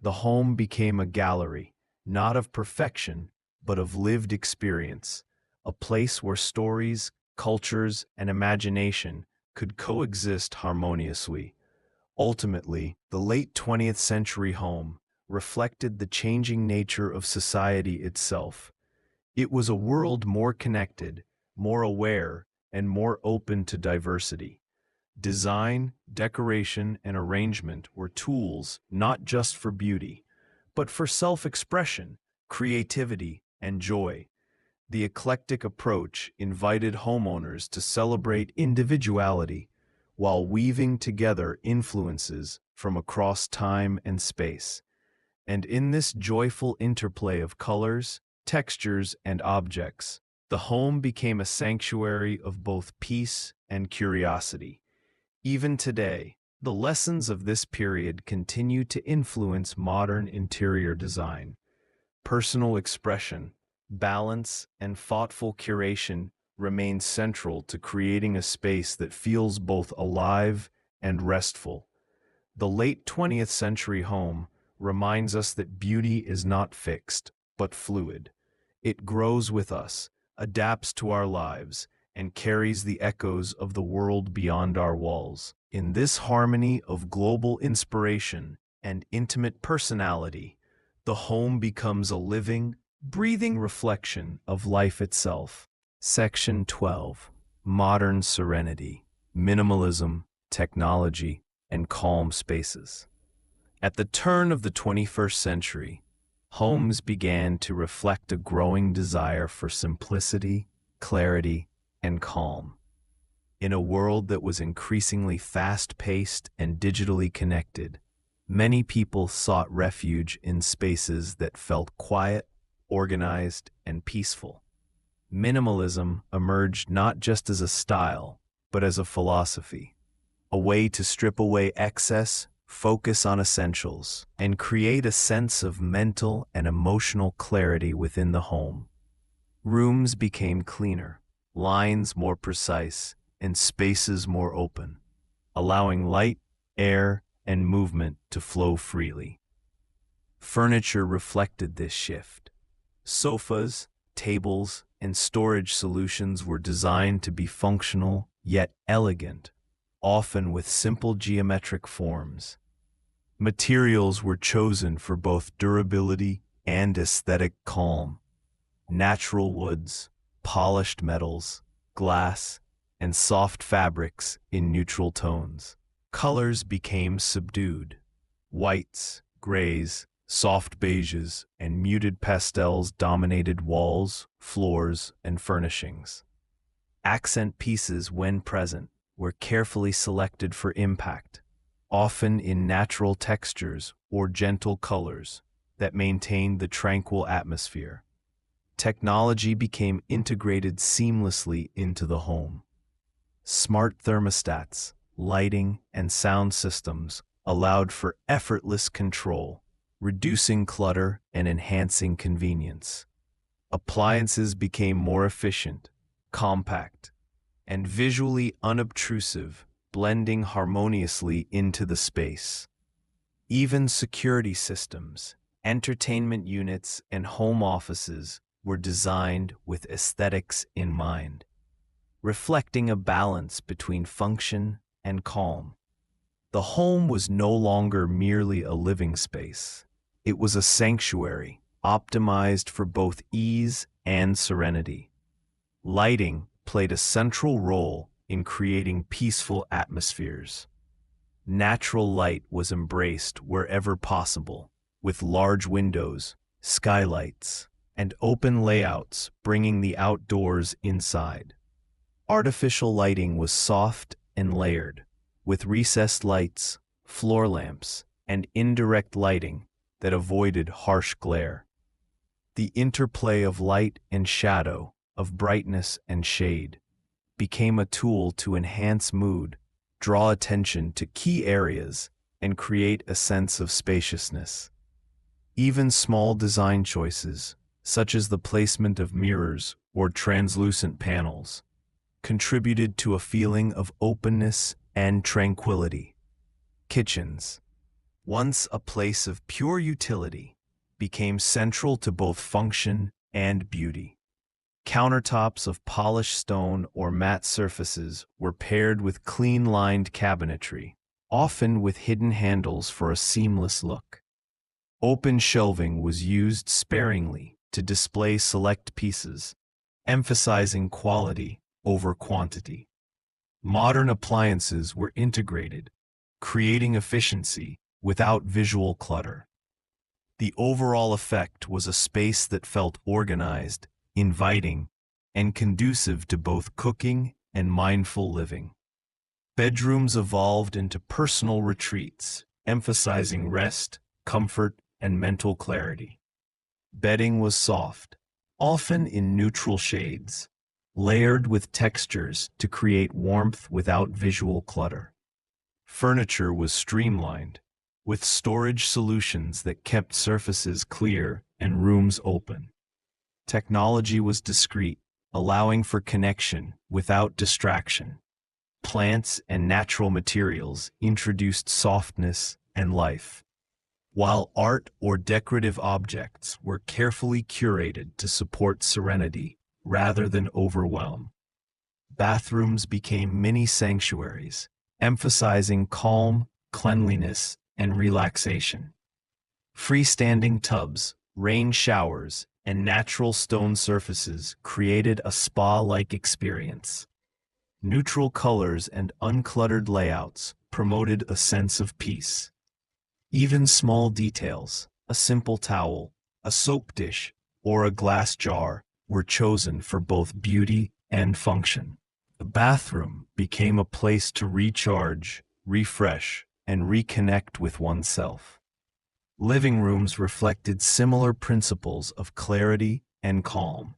The home became a gallery, not of perfection, but of lived experience, a place where stories, cultures, and imagination could coexist harmoniously. Ultimately, the late 20th century home reflected the changing nature of society itself. It was a world more connected, more aware, and more open to diversity. Design, decoration, and arrangement were tools not just for beauty, but for self-expression, creativity, and joy. The eclectic approach invited homeowners to celebrate individuality while weaving together influences from across time and space. And in this joyful interplay of colors, textures, and objects, the home became a sanctuary of both peace and curiosity. Even today, the lessons of this period continue to influence modern interior design. Personal expression, balance, and thoughtful curation remain central to creating a space that feels both alive and restful. The late 20th century home reminds us that beauty is not fixed, but fluid. It grows with us, adapts to our lives, and carries the echoes of the world beyond our walls. In this harmony of global inspiration and intimate personality, the home becomes a living, breathing reflection of life itself. Section 12. Modern Serenity, Minimalism, Technology, and Calm Spaces. At the turn of the 21st century, homes began to reflect a growing desire for simplicity, clarity, and calm. In a world that was increasingly fast-paced and digitally connected, many people sought refuge in spaces that felt quiet, organized, and peaceful. Minimalism emerged not just as a style, but as a philosophy, a way to strip away excess, focus on essentials, and create a sense of mental and emotional clarity within the home. Rooms became cleaner, lines more precise, and spaces more open, allowing light, air, and movement to flow freely. Furniture reflected this shift. Sofas, tables, and storage solutions were designed to be functional yet elegant, often with simple geometric forms. Materials were chosen for both durability and aesthetic calm. Natural woods, polished metals, glass, and soft fabrics in neutral tones. Colors became subdued. Whites, grays, soft beiges, and muted pastels dominated walls, floors, and furnishings. Accent pieces, when present, were carefully selected for impact, often in natural textures or gentle colors that maintained the tranquil atmosphere. Technology became integrated seamlessly into the home. Smart thermostats, lighting, and sound systems allowed for effortless control, reducing clutter and enhancing convenience. Appliances became more efficient, compact, and visually unobtrusive, blending harmoniously into the space. Even security systems, entertainment units, and home offices were designed with aesthetics in mind, reflecting a balance between function and calm. The home was no longer merely a living space. It was a sanctuary, optimized for both ease and serenity. Lighting played a central role in creating peaceful atmospheres. Natural light was embraced wherever possible, with large windows, skylights, and open layouts bringing the outdoors inside. Artificial lighting was soft and layered, with recessed lights, floor lamps, and indirect lighting that avoided harsh glare. The interplay of light and shadow, of brightness and shade, became a tool to enhance mood, draw attention to key areas, and create a sense of spaciousness. Even small design choices, such as the placement of mirrors or translucent panels, contributed to a feeling of openness and tranquility. Kitchens, once a place of pure utility, became central to both function and beauty. Countertops of polished stone or matte surfaces were paired with clean-lined cabinetry, often with hidden handles for a seamless look. Open shelving was used sparingly to display select pieces, emphasizing quality over quantity. Modern appliances were integrated, creating efficiency without visual clutter. The overall effect was a space that felt organized, inviting, and conducive to both cooking and mindful living. Bedrooms evolved into personal retreats, emphasizing rest, comfort, and mental clarity. Bedding was soft, often in neutral shades, layered with textures to create warmth without visual clutter. Furniture was streamlined, with storage solutions that kept surfaces clear and rooms open. Technology was discreet, allowing for connection without distraction. Plants and natural materials introduced softness and life, while art or decorative objects were carefully curated to support serenity rather than overwhelm. Bathrooms became mini sanctuaries, emphasizing calm, cleanliness, and relaxation. Freestanding tubs, rain showers, and natural stone surfaces created a spa-like experience. Neutral colors and uncluttered layouts promoted a sense of peace. Even small details, a simple towel, a soap dish, or a glass jar, were chosen for both beauty and function. The bathroom became a place to recharge, refresh, and reconnect with oneself. Living rooms reflected similar principles of clarity and calm.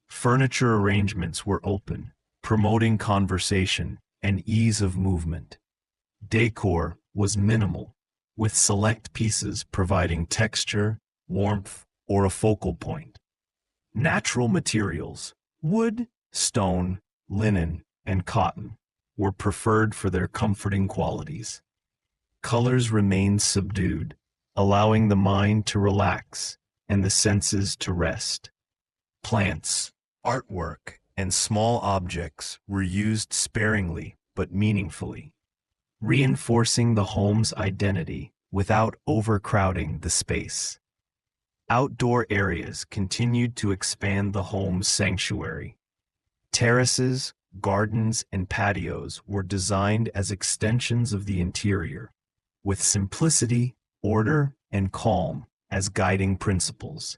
Furniture arrangements were open, promoting conversation and ease of movement. Decor was minimal, with select pieces providing texture, warmth, or a focal point. Natural materials, wood, stone, linen, and cotton, were preferred for their comforting qualities. Colors remained subdued, allowing the mind to relax and the senses to rest. Plants, artwork, and small objects were used sparingly but meaningfully, reinforcing the home's identity without overcrowding the space. Outdoor areas continued to expand the home's sanctuary. Terraces, gardens, and patios were designed as extensions of the interior, with simplicity, order, and calm as guiding principles.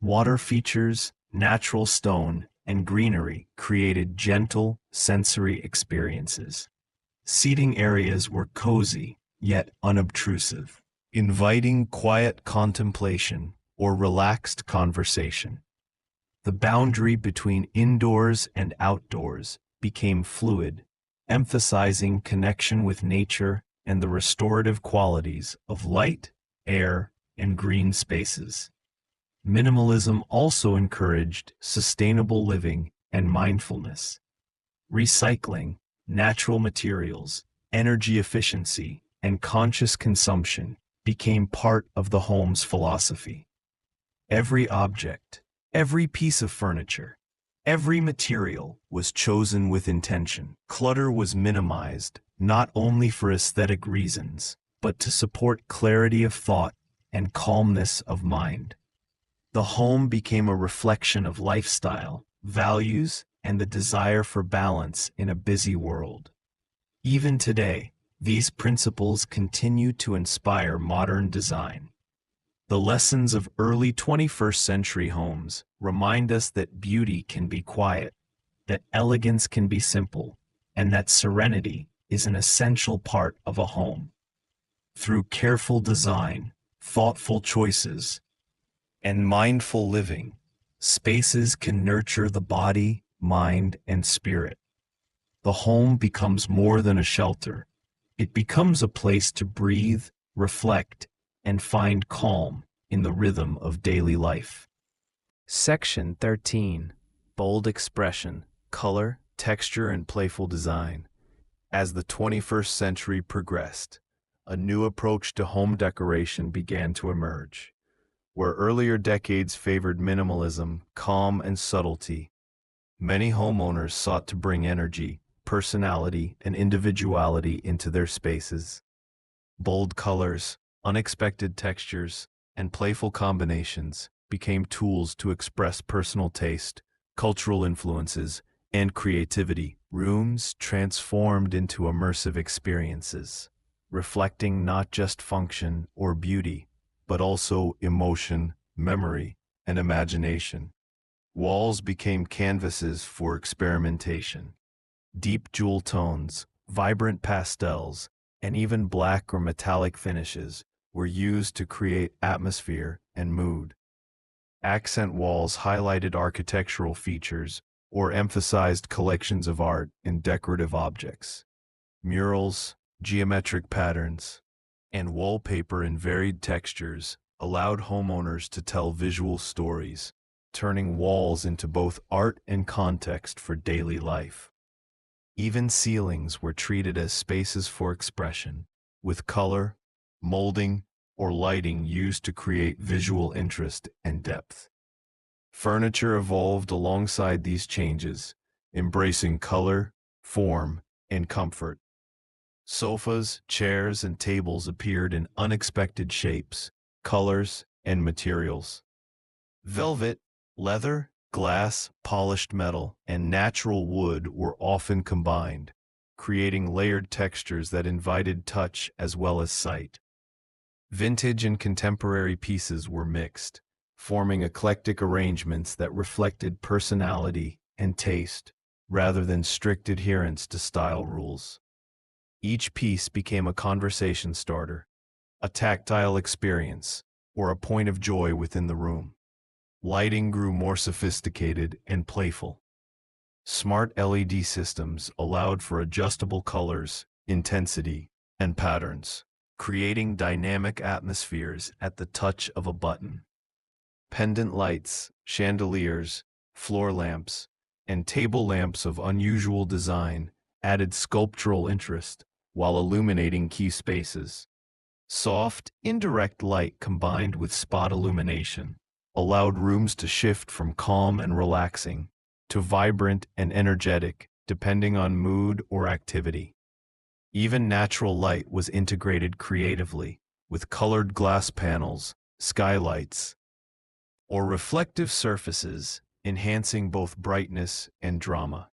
Water features, natural stone, and greenery created gentle, sensory experiences. Seating areas were cozy, yet unobtrusive, inviting quiet contemplation or relaxed conversation. The boundary between indoors and outdoors became fluid, emphasizing connection with nature and the restorative qualities of light, air, and green spaces. Minimalism also encouraged sustainable living and mindfulness. Recycling, natural materials, energy efficiency, and conscious consumption became part of the home's philosophy. Every object, every piece of furniture, every material was chosen with intention. Clutter was minimized, not only for aesthetic reasons, but to support clarity of thought and calmness of mind. The home became a reflection of lifestyle, values, and the desire for balance in a busy world. Even today, these principles continue to inspire modern design. The lessons of early 21st century homes remind us that beauty can be quiet, that elegance can be simple, and that serenity is an essential part of a home. Through careful design, thoughtful choices, and mindful living, spaces can nurture the body, mind, and spirit. The home becomes more than a shelter. It becomes a place to breathe, reflect, and find calm in the rhythm of daily life. Section 13. Bold expression, color, texture, and playful design. As the 21st century progressed, a new approach to home decoration began to emerge. Where earlier decades favored minimalism, calm, and subtlety, many homeowners sought to bring energy, personality, and individuality into their spaces. Bold colors, unexpected textures, and playful combinations became tools to express personal taste, cultural influences, and creativity. Rooms transformed into immersive experiences, reflecting not just function or beauty, but also emotion, memory, and imagination. Walls became canvases for experimentation. Deep jewel tones, vibrant pastels, and even black or metallic finishes were used to create atmosphere and mood. Accent walls highlighted architectural features or emphasized collections of art and decorative objects. Murals, geometric patterns, and wallpaper in varied textures allowed homeowners to tell visual stories, turning walls into both art and context for daily life. Even ceilings were treated as spaces for expression, with color, molding, or lighting used to create visual interest and depth. Furniture evolved alongside these changes, embracing color, form, and comfort. Sofas, chairs, and tables appeared in unexpected shapes, colors, and materials. Velvet, leather, glass, polished metal, and natural wood were often combined, creating layered textures that invited touch as well as sight. Vintage and contemporary pieces were mixed, forming eclectic arrangements that reflected personality and taste, rather than strict adherence to style rules. Each piece became a conversation starter, a tactile experience, or a point of joy within the room. Lighting grew more sophisticated and playful. Smart LED systems allowed for adjustable colors, intensity, and patterns, creating dynamic atmospheres at the touch of a button. Pendant lights, chandeliers, floor lamps, and table lamps of unusual design added sculptural interest while illuminating key spaces. Soft, indirect light combined with spot illumination allowed rooms to shift from calm and relaxing to vibrant and energetic, depending on mood or activity. Even natural light was integrated creatively, with colored glass panels, skylights, or reflective surfaces, enhancing both brightness and drama.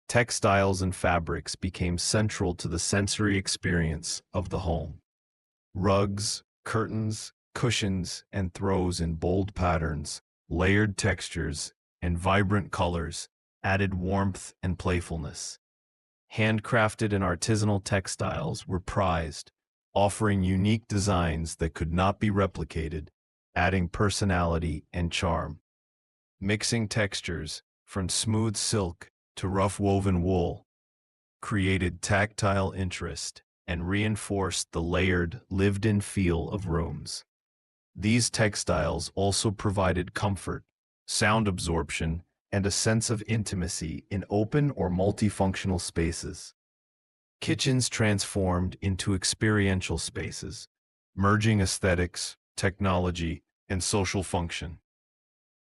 Textiles and fabrics became central to the sensory experience of the home. Rugs, curtains, cushions, and throws in bold patterns, layered textures, and vibrant colors added warmth and playfulness. Handcrafted and artisanal textiles were prized, offering unique designs that could not be replicated, adding personality and charm. Mixing textures, from smooth silk to rough woven wool, created tactile interest and reinforced the layered, lived-in feel of rooms. These textiles also provided comfort, sound absorption, and a sense of intimacy in open or multifunctional spaces. Kitchens transformed into experiential spaces, merging aesthetics, technology, and social function.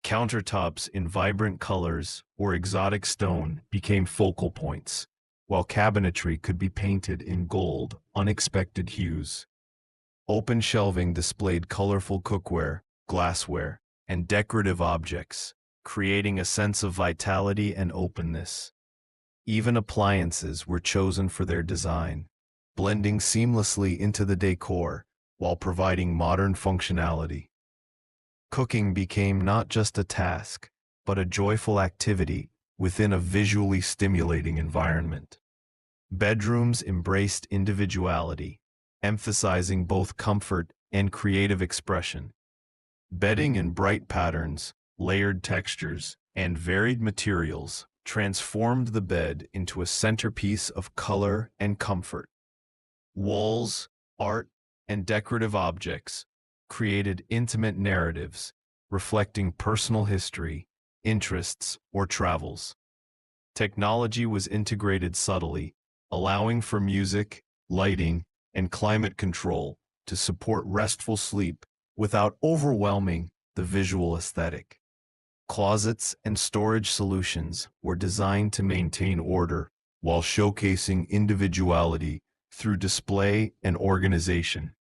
Countertops in vibrant colors or exotic stone became focal points, while cabinetry could be painted in gold, unexpected hues. Open shelving displayed colorful cookware, glassware, and decorative objects, creating a sense of vitality and openness. Even appliances were chosen for their design, blending seamlessly into the decor while providing modern functionality. Cooking became not just a task, but a joyful activity within a visually stimulating environment. Bedrooms embraced individuality, emphasizing both comfort and creative expression. Bedding in bright patterns, layered textures, and varied materials transformed the bed into a centerpiece of color and comfort. Walls, art, and decorative objects created intimate narratives reflecting personal history, interests, or travels. Technology was integrated subtly, allowing for music, lighting, and climate control to support restful sleep without overwhelming the visual aesthetic. Closets and storage solutions were designed to maintain order while showcasing individuality through display and organization.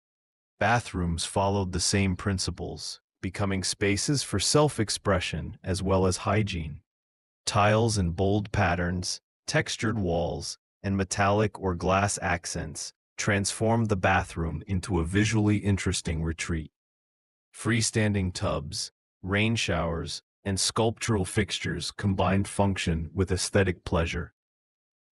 Bathrooms followed the same principles, becoming spaces for self-expression as well as hygiene. Tiles in bold patterns, textured walls, and metallic or glass accents transformed the bathroom into a visually interesting retreat. Freestanding tubs, rain showers, and sculptural fixtures combined function with aesthetic pleasure.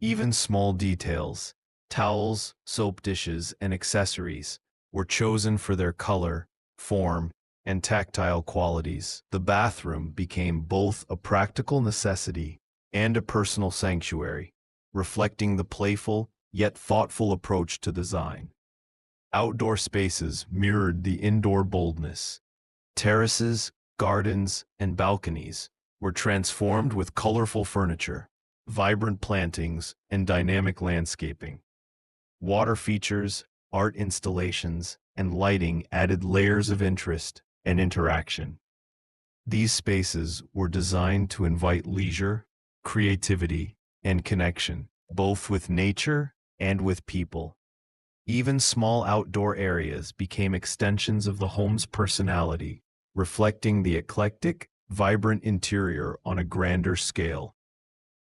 Even small details, towels, soap dishes, and accessories were chosen for their color, form, and tactile qualities. The bathroom became both a practical necessity and a personal sanctuary, reflecting the playful yet thoughtful approach to design. Outdoor spaces mirrored the indoor boldness. Terraces, gardens, and balconies were transformed with colorful furniture, vibrant plantings, and dynamic landscaping. Water features, art installations, and lighting added layers of interest and interaction. These spaces were designed to invite leisure, creativity, and connection, both with nature and with people. Even small outdoor areas became extensions of the home's personality, reflecting the eclectic, vibrant interior on a grander scale.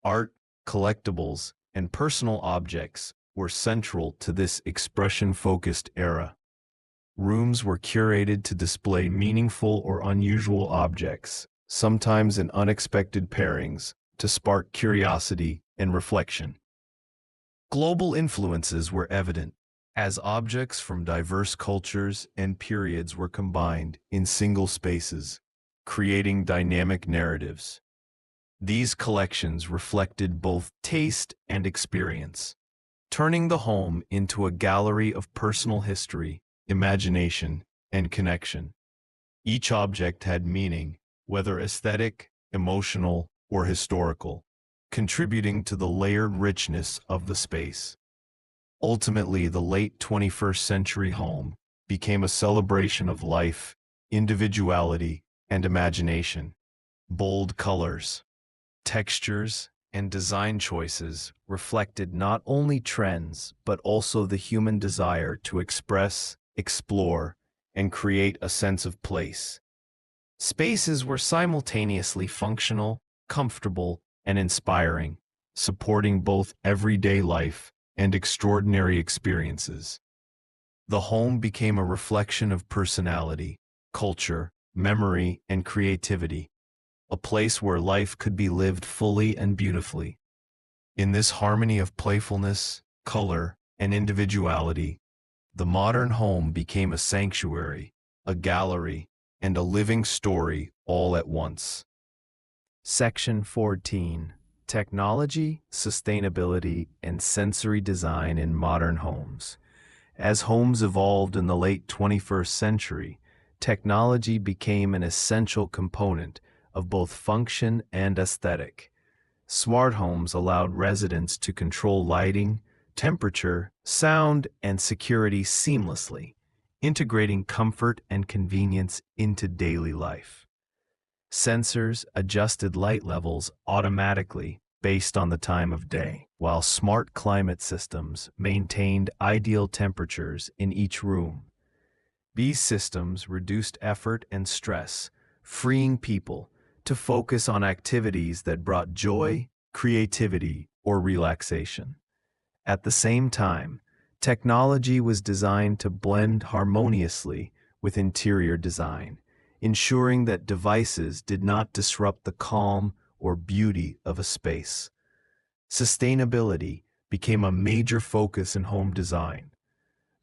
Art, collectibles, and personal objects were central to this expression-focused era. Rooms were curated to display meaningful or unusual objects, sometimes in unexpected pairings, to spark curiosity and reflection. Global influences were evident, as objects from diverse cultures and periods were combined in single spaces, creating dynamic narratives. These collections reflected both taste and experience, turning the home into a gallery of personal history, imagination, and connection. Each object had meaning, whether aesthetic, emotional, or historical, contributing to the layered richness of the space. Ultimately, the late 21st century home became a celebration of life, individuality, and imagination. Bold colors, textures, and design choices reflected not only trends but also the human desire to express, explore, and create a sense of place. Spaces were simultaneously functional, comfortable, and inspiring, supporting both everyday life and extraordinary experiences. The home became a reflection of personality, culture, memory, and creativity, a place where life could be lived fully and beautifully. In this harmony of playfulness, color, and individuality, the modern home became a sanctuary, a gallery, and a living story all at once. Section 14. Technology, Sustainability, and Sensory Design in Modern Homes. As homes evolved in the late 21st century, technology became an essential component of both function and aesthetic. Smart homes allowed residents to control lighting, temperature, sound, and security seamlessly, integrating comfort and convenience into daily life. Sensors adjusted light levels automatically based on the time of day, while smart climate systems maintained ideal temperatures in each room. These systems reduced effort and stress, freeing people to focus on activities that brought joy, creativity, or relaxation. At the same time, technology was designed to blend harmoniously with interior design, ensuring that devices did not disrupt the calm or beauty of a space. Sustainability became a major focus in home design.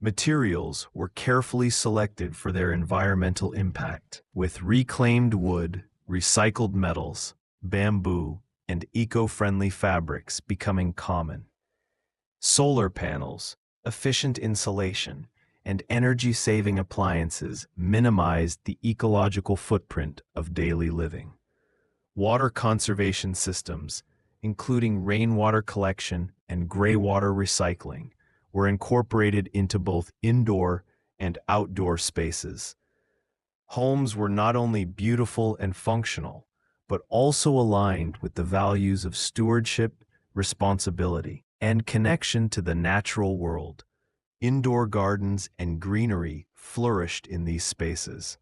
Materials were carefully selected for their environmental impact, with reclaimed wood, recycled metals, bamboo, and eco-friendly fabrics becoming common. Solar panels, efficient insulation, and energy-saving appliances minimized the ecological footprint of daily living. Water conservation systems, including rainwater collection and graywater recycling, were incorporated into both indoor and outdoor spaces. Homes were not only beautiful and functional, but also aligned with the values of stewardship, responsibility, and connection to the natural world. Indoor gardens and greenery flourished in these spaces.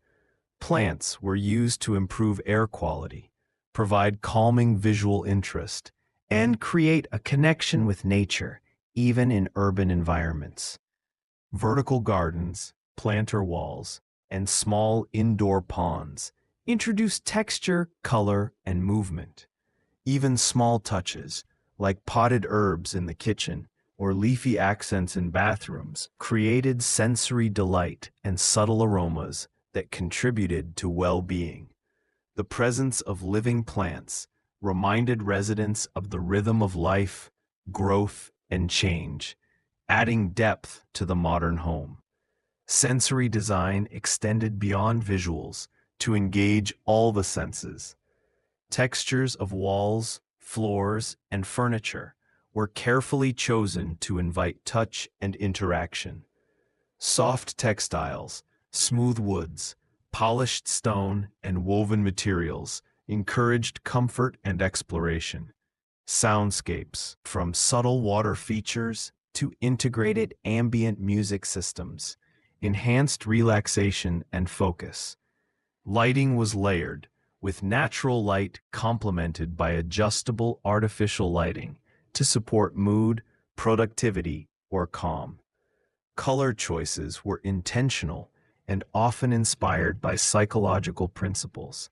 Plants were used to improve air quality, provide calming visual interest, and create a connection with nature, even in urban environments. Vertical gardens, planter walls, and small indoor ponds introduce texture, color, and movement. Even small touches, like potted herbs in the kitchen or leafy accents in bathrooms, created sensory delight and subtle aromas that contributed to well-being. The presence of living plants reminded residents of the rhythm of life, growth, and change, adding depth to the modern home. Sensory design extended beyond visuals to engage all the senses. Textures of walls, floors, and furniture were carefully chosen to invite touch and interaction. Soft textiles, smooth woods, polished stone, and woven materials encouraged comfort and exploration. Soundscapes, from subtle water features to integrated ambient music systems, enhanced relaxation and focus. Lighting was layered, with natural light complemented by adjustable artificial lighting to support mood, productivity, or calm. Color choices were intentional and often inspired by psychological principles.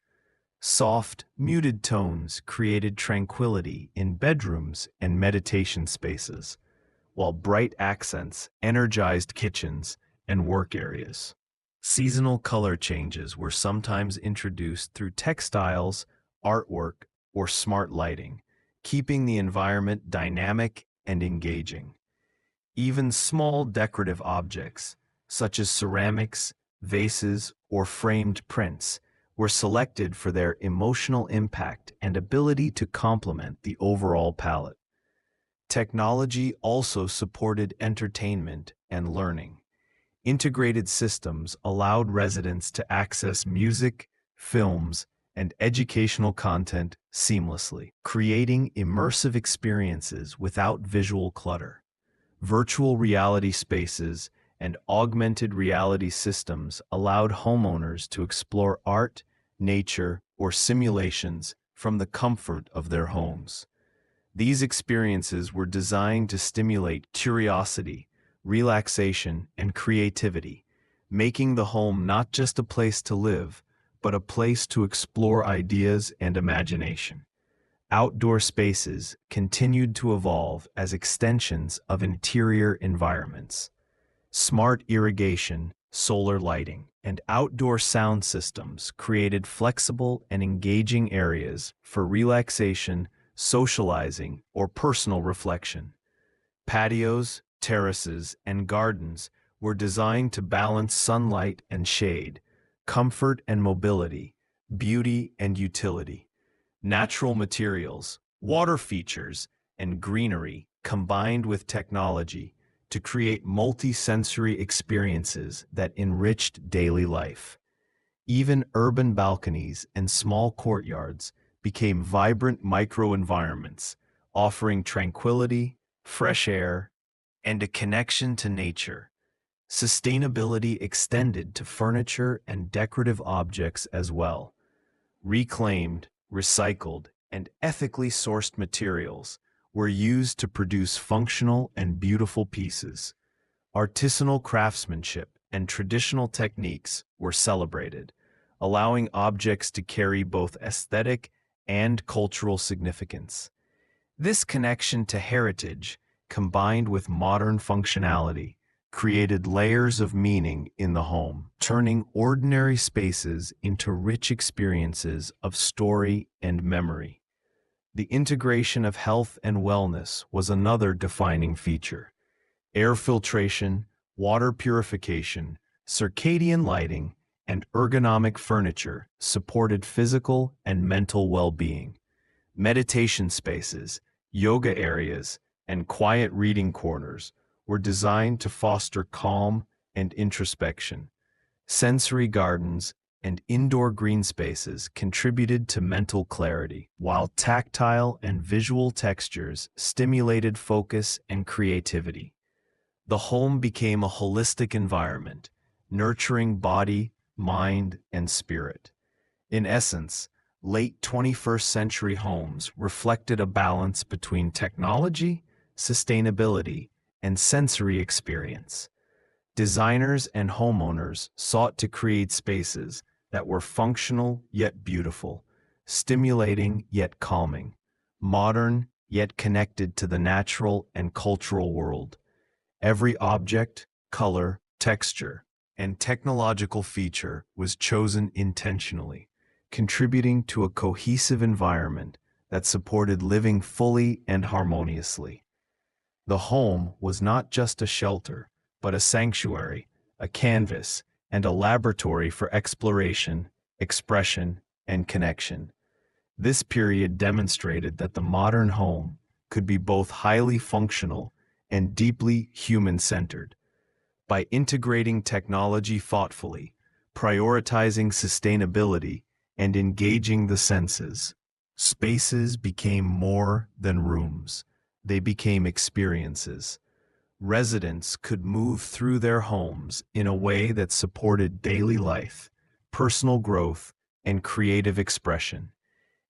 Soft, muted tones created tranquility in bedrooms and meditation spaces, while bright accents energized kitchens and work areas. Seasonal color changes were sometimes introduced through textiles, artwork, or smart lighting, keeping the environment dynamic and engaging. Even small decorative objects, such as ceramics, vases, or framed prints, were selected for their emotional impact and ability to complement the overall palette. Technology also supported entertainment and learning. Integrated systems allowed residents to access music, films, and educational content seamlessly, creating immersive experiences without visual clutter. Virtual reality spaces and augmented reality systems allowed homeowners to explore art, nature, or simulations from the comfort of their homes. These experiences were designed to stimulate curiosity, relaxation, and creativity, making the home not just a place to live, but a place to explore ideas and imagination. Outdoor spaces continued to evolve as extensions of interior environments. Smart irrigation, solar lighting, and outdoor sound systems created flexible and engaging areas for relaxation, socializing, or personal reflection. Patios, terraces, and gardens were designed to balance sunlight and shade, comfort and mobility, beauty and utility. Natural materials, water features, and greenery combined with technology to create multi-sensory experiences that enriched daily life. Even urban balconies and small courtyards became vibrant microenvironments, offering tranquility, fresh air, and a connection to nature. Sustainability extended to furniture and decorative objects as well. Reclaimed, recycled, and ethically sourced materials were used to produce functional and beautiful pieces. Artisanal craftsmanship and traditional techniques were celebrated, allowing objects to carry both aesthetic and cultural significance. This connection to heritage, combined with modern functionality, created layers of meaning in the home, turning ordinary spaces into rich experiences of story and memory. The integration of health and wellness was another defining feature. Air filtration, water purification, circadian lighting, and ergonomic furniture supported physical and mental well-being. Meditation spaces, yoga areas, and quiet reading corners were designed to foster calm and introspection. Sensory gardens and indoor green spaces contributed to mental clarity, while tactile and visual textures stimulated focus and creativity. The home became a holistic environment, nurturing body, mind, and spirit. In essence, late 21st century homes reflected a balance between technology, sustainability, and sensory experience. Designers and homeowners sought to create spaces that were functional yet beautiful, stimulating yet calming, modern yet connected to the natural and cultural world. Every object, color, texture, and technological feature was chosen intentionally, contributing to a cohesive environment that supported living fully and harmoniously. The home was not just a shelter, but a sanctuary, a canvas, and a laboratory for exploration, expression, and connection. This period demonstrated that the modern home could be both highly functional and deeply human-centered. By integrating technology thoughtfully, prioritizing sustainability, and engaging the senses, spaces became more than rooms. They became experiences. Residents could move through their homes in a way that supported daily life, personal growth, and creative expression.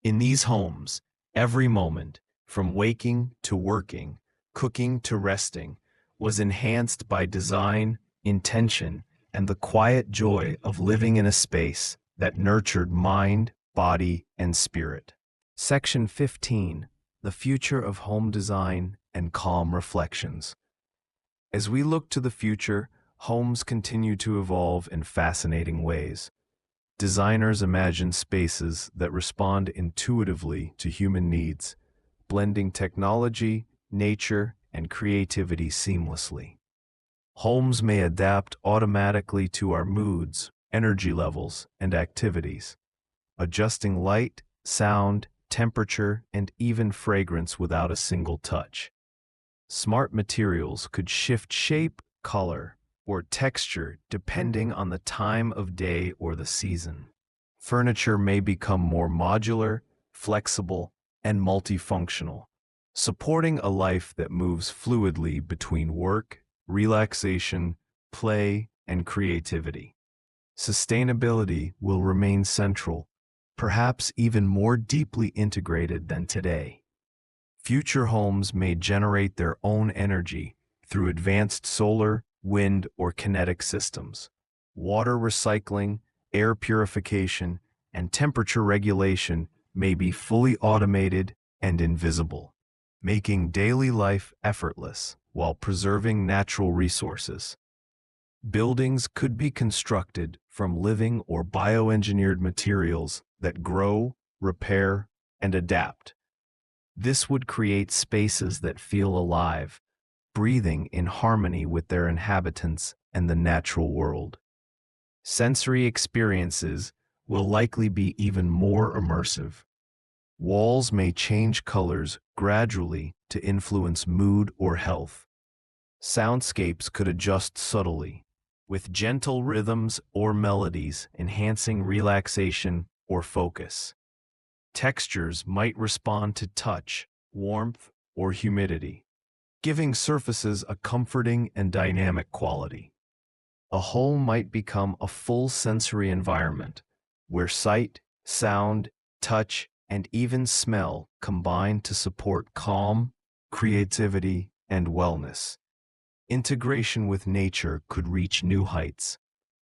In these homes, every moment, from waking to working, cooking to resting, was enhanced by design, intention, and the quiet joy of living in a space that nurtured mind, body, and spirit. Section 15. The Future of Home Design and Calm Reflections. As we look to the future, homes continue to evolve in fascinating ways. Designers imagine spaces that respond intuitively to human needs, blending technology, nature, and creativity seamlessly. Homes may adapt automatically to our moods, energy levels, and activities, adjusting light, sound, temperature, and even fragrance without a single touch. Smart materials could shift shape, color, or texture depending on the time of day or the season. Furniture may become more modular, flexible, and multifunctional, supporting a life that moves fluidly between work, relaxation, play, and creativity. Sustainability will remain central, perhaps even more deeply integrated than today. Future homes may generate their own energy through advanced solar, wind, or kinetic systems. Water recycling, air purification, and temperature regulation may be fully automated and invisible, making daily life effortless while preserving natural resources. Buildings could be constructed from living or bioengineered materials that grow, repair, and adapt. This would create spaces that feel alive, breathing in harmony with their inhabitants and the natural world. Sensory experiences will likely be even more immersive. Walls may change colors gradually to influence mood or health. Soundscapes could adjust subtly, with gentle rhythms or melodies enhancing relaxation or focus. Textures might respond to touch, warmth, or humidity, giving surfaces a comforting and dynamic quality. A home might become a full sensory environment, where sight, sound, touch, and even smell combine to support calm, creativity, and wellness. Integration with nature could reach new heights.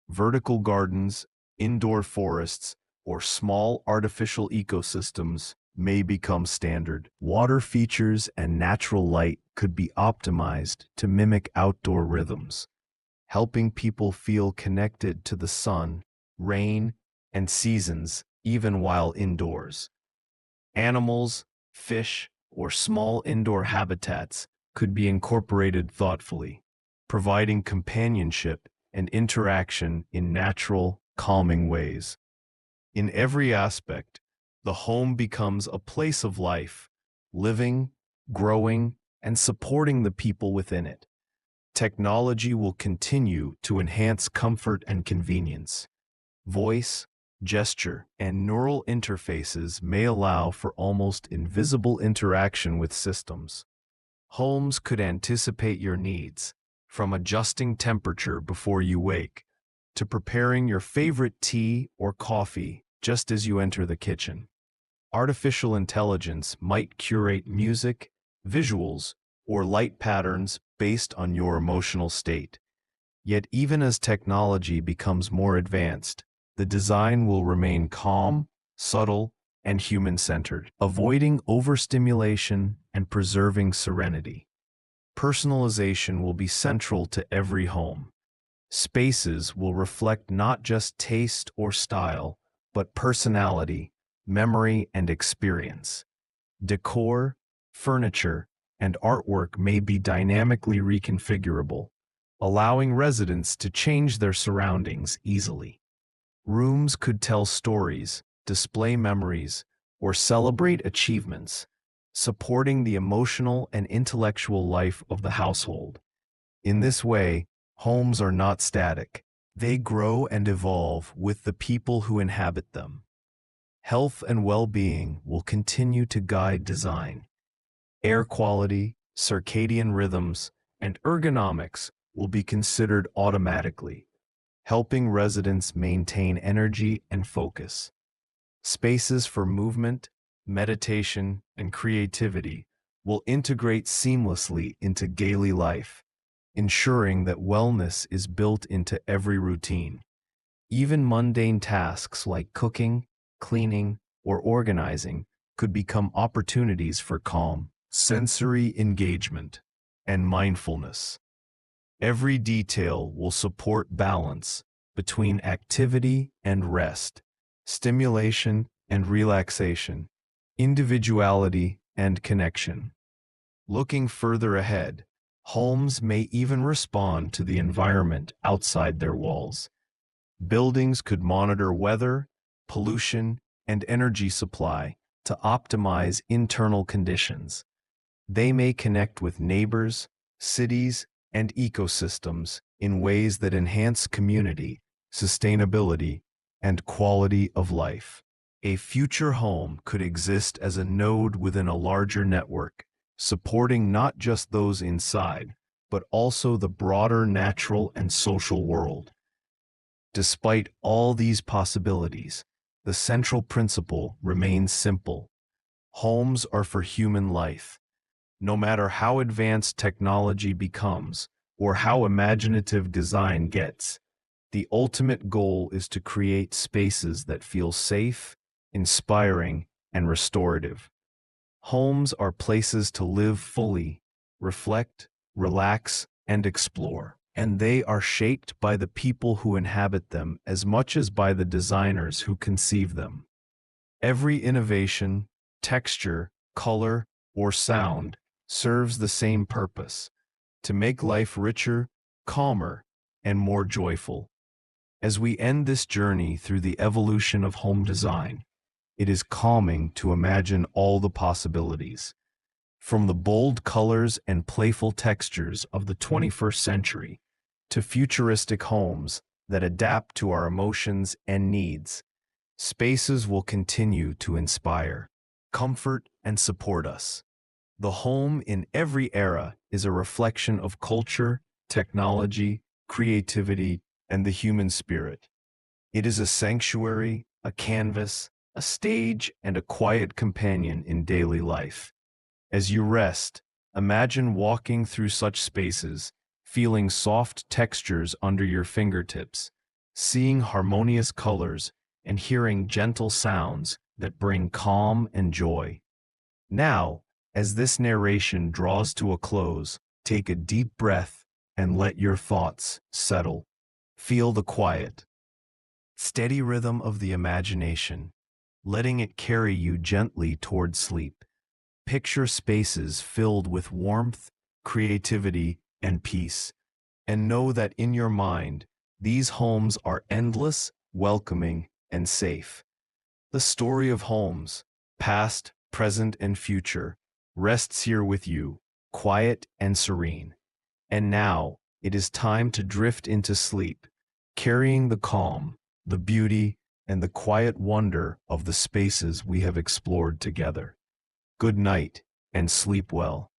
Vertical gardens, indoor forests, or small artificial ecosystems may become standard. Water features and natural light could be optimized to mimic outdoor rhythms, helping people feel connected to the sun, rain, and seasons even while indoors. Animals, fish, or small indoor habitats could be incorporated thoughtfully, providing companionship and interaction in natural, calming ways. In every aspect, the home becomes a place of life, living, growing, and supporting the people within it. Technology will continue to enhance comfort and convenience. Voice, gesture, and neural interfaces may allow for almost invisible interaction with systems. Homes could anticipate your needs, from adjusting temperature before you wake, to preparing your favorite tea or coffee just as you enter the kitchen. Artificial intelligence might curate music, visuals, or light patterns based on your emotional state. Yet even as technology becomes more advanced, the design will remain calm, subtle, and human-centered, avoiding overstimulation and preserving serenity. Personalization will be central to every home. Spaces will reflect not just taste or style, but personality, memory, and experience. Decor, furniture, and artwork may be dynamically reconfigurable, allowing residents to change their surroundings easily. Rooms could tell stories, display memories, or celebrate achievements, supporting the emotional and intellectual life of the household. In this way, homes are not static. They grow and evolve with the people who inhabit them. Health and well-being will continue to guide design. Air quality, circadian rhythms, and ergonomics will be considered automatically, helping residents maintain energy and focus. Spaces for movement, meditation, and creativity will integrate seamlessly into daily life, ensuring that wellness is built into every routine. Even mundane tasks like cooking, cleaning, or organizing could become opportunities for calm, sensory engagement, and mindfulness. Every detail will support balance between activity and rest, stimulation and relaxation, individuality and connection. Looking further ahead, homes may even respond to the environment outside their walls. Buildings could monitor weather, pollution, and energy supply to optimize internal conditions. They may connect with neighbors, cities, and ecosystems in ways that enhance community, sustainability, and quality of life. A future home could exist as a node within a larger network, supporting not just those inside, but also the broader natural and social world. Despite all these possibilities, the central principle remains simple. Homes are for human life. No matter how advanced technology becomes or how imaginative design gets, the ultimate goal is to create spaces that feel safe, inspiring, and restorative. Homes are places to live fully, reflect, relax, and explore, and they are shaped by the people who inhabit them as much as by the designers who conceive them. Every innovation, texture, color, or sound serves the same purpose: to make life richer, calmer, and more joyful. As we end this journey through the evolution of home design, it is calming to imagine all the possibilities. From the bold colors and playful textures of the 21st century to futuristic homes that adapt to our emotions and needs, spaces will continue to inspire, comfort, and support us. The home in every era is a reflection of culture, technology, creativity, and the human spirit. It is a sanctuary, a canvas, a stage, and a quiet companion in daily life. As you rest, imagine walking through such spaces, feeling soft textures under your fingertips, seeing harmonious colors, and hearing gentle sounds that bring calm and joy. Now, as this narration draws to a close, take a deep breath and let your thoughts settle. Feel the quiet, steady rhythm of the imagination, letting it carry you gently toward sleep. Picture spaces filled with warmth, creativity, and peace, and know that in your mind, these homes are endless, welcoming, and safe. The story of homes, past, present, and future, rests here with you, quiet and serene. And now, it is time to drift into sleep, carrying the calm, the beauty, and the quiet wonder of the spaces we have explored together. Good night, and sleep well.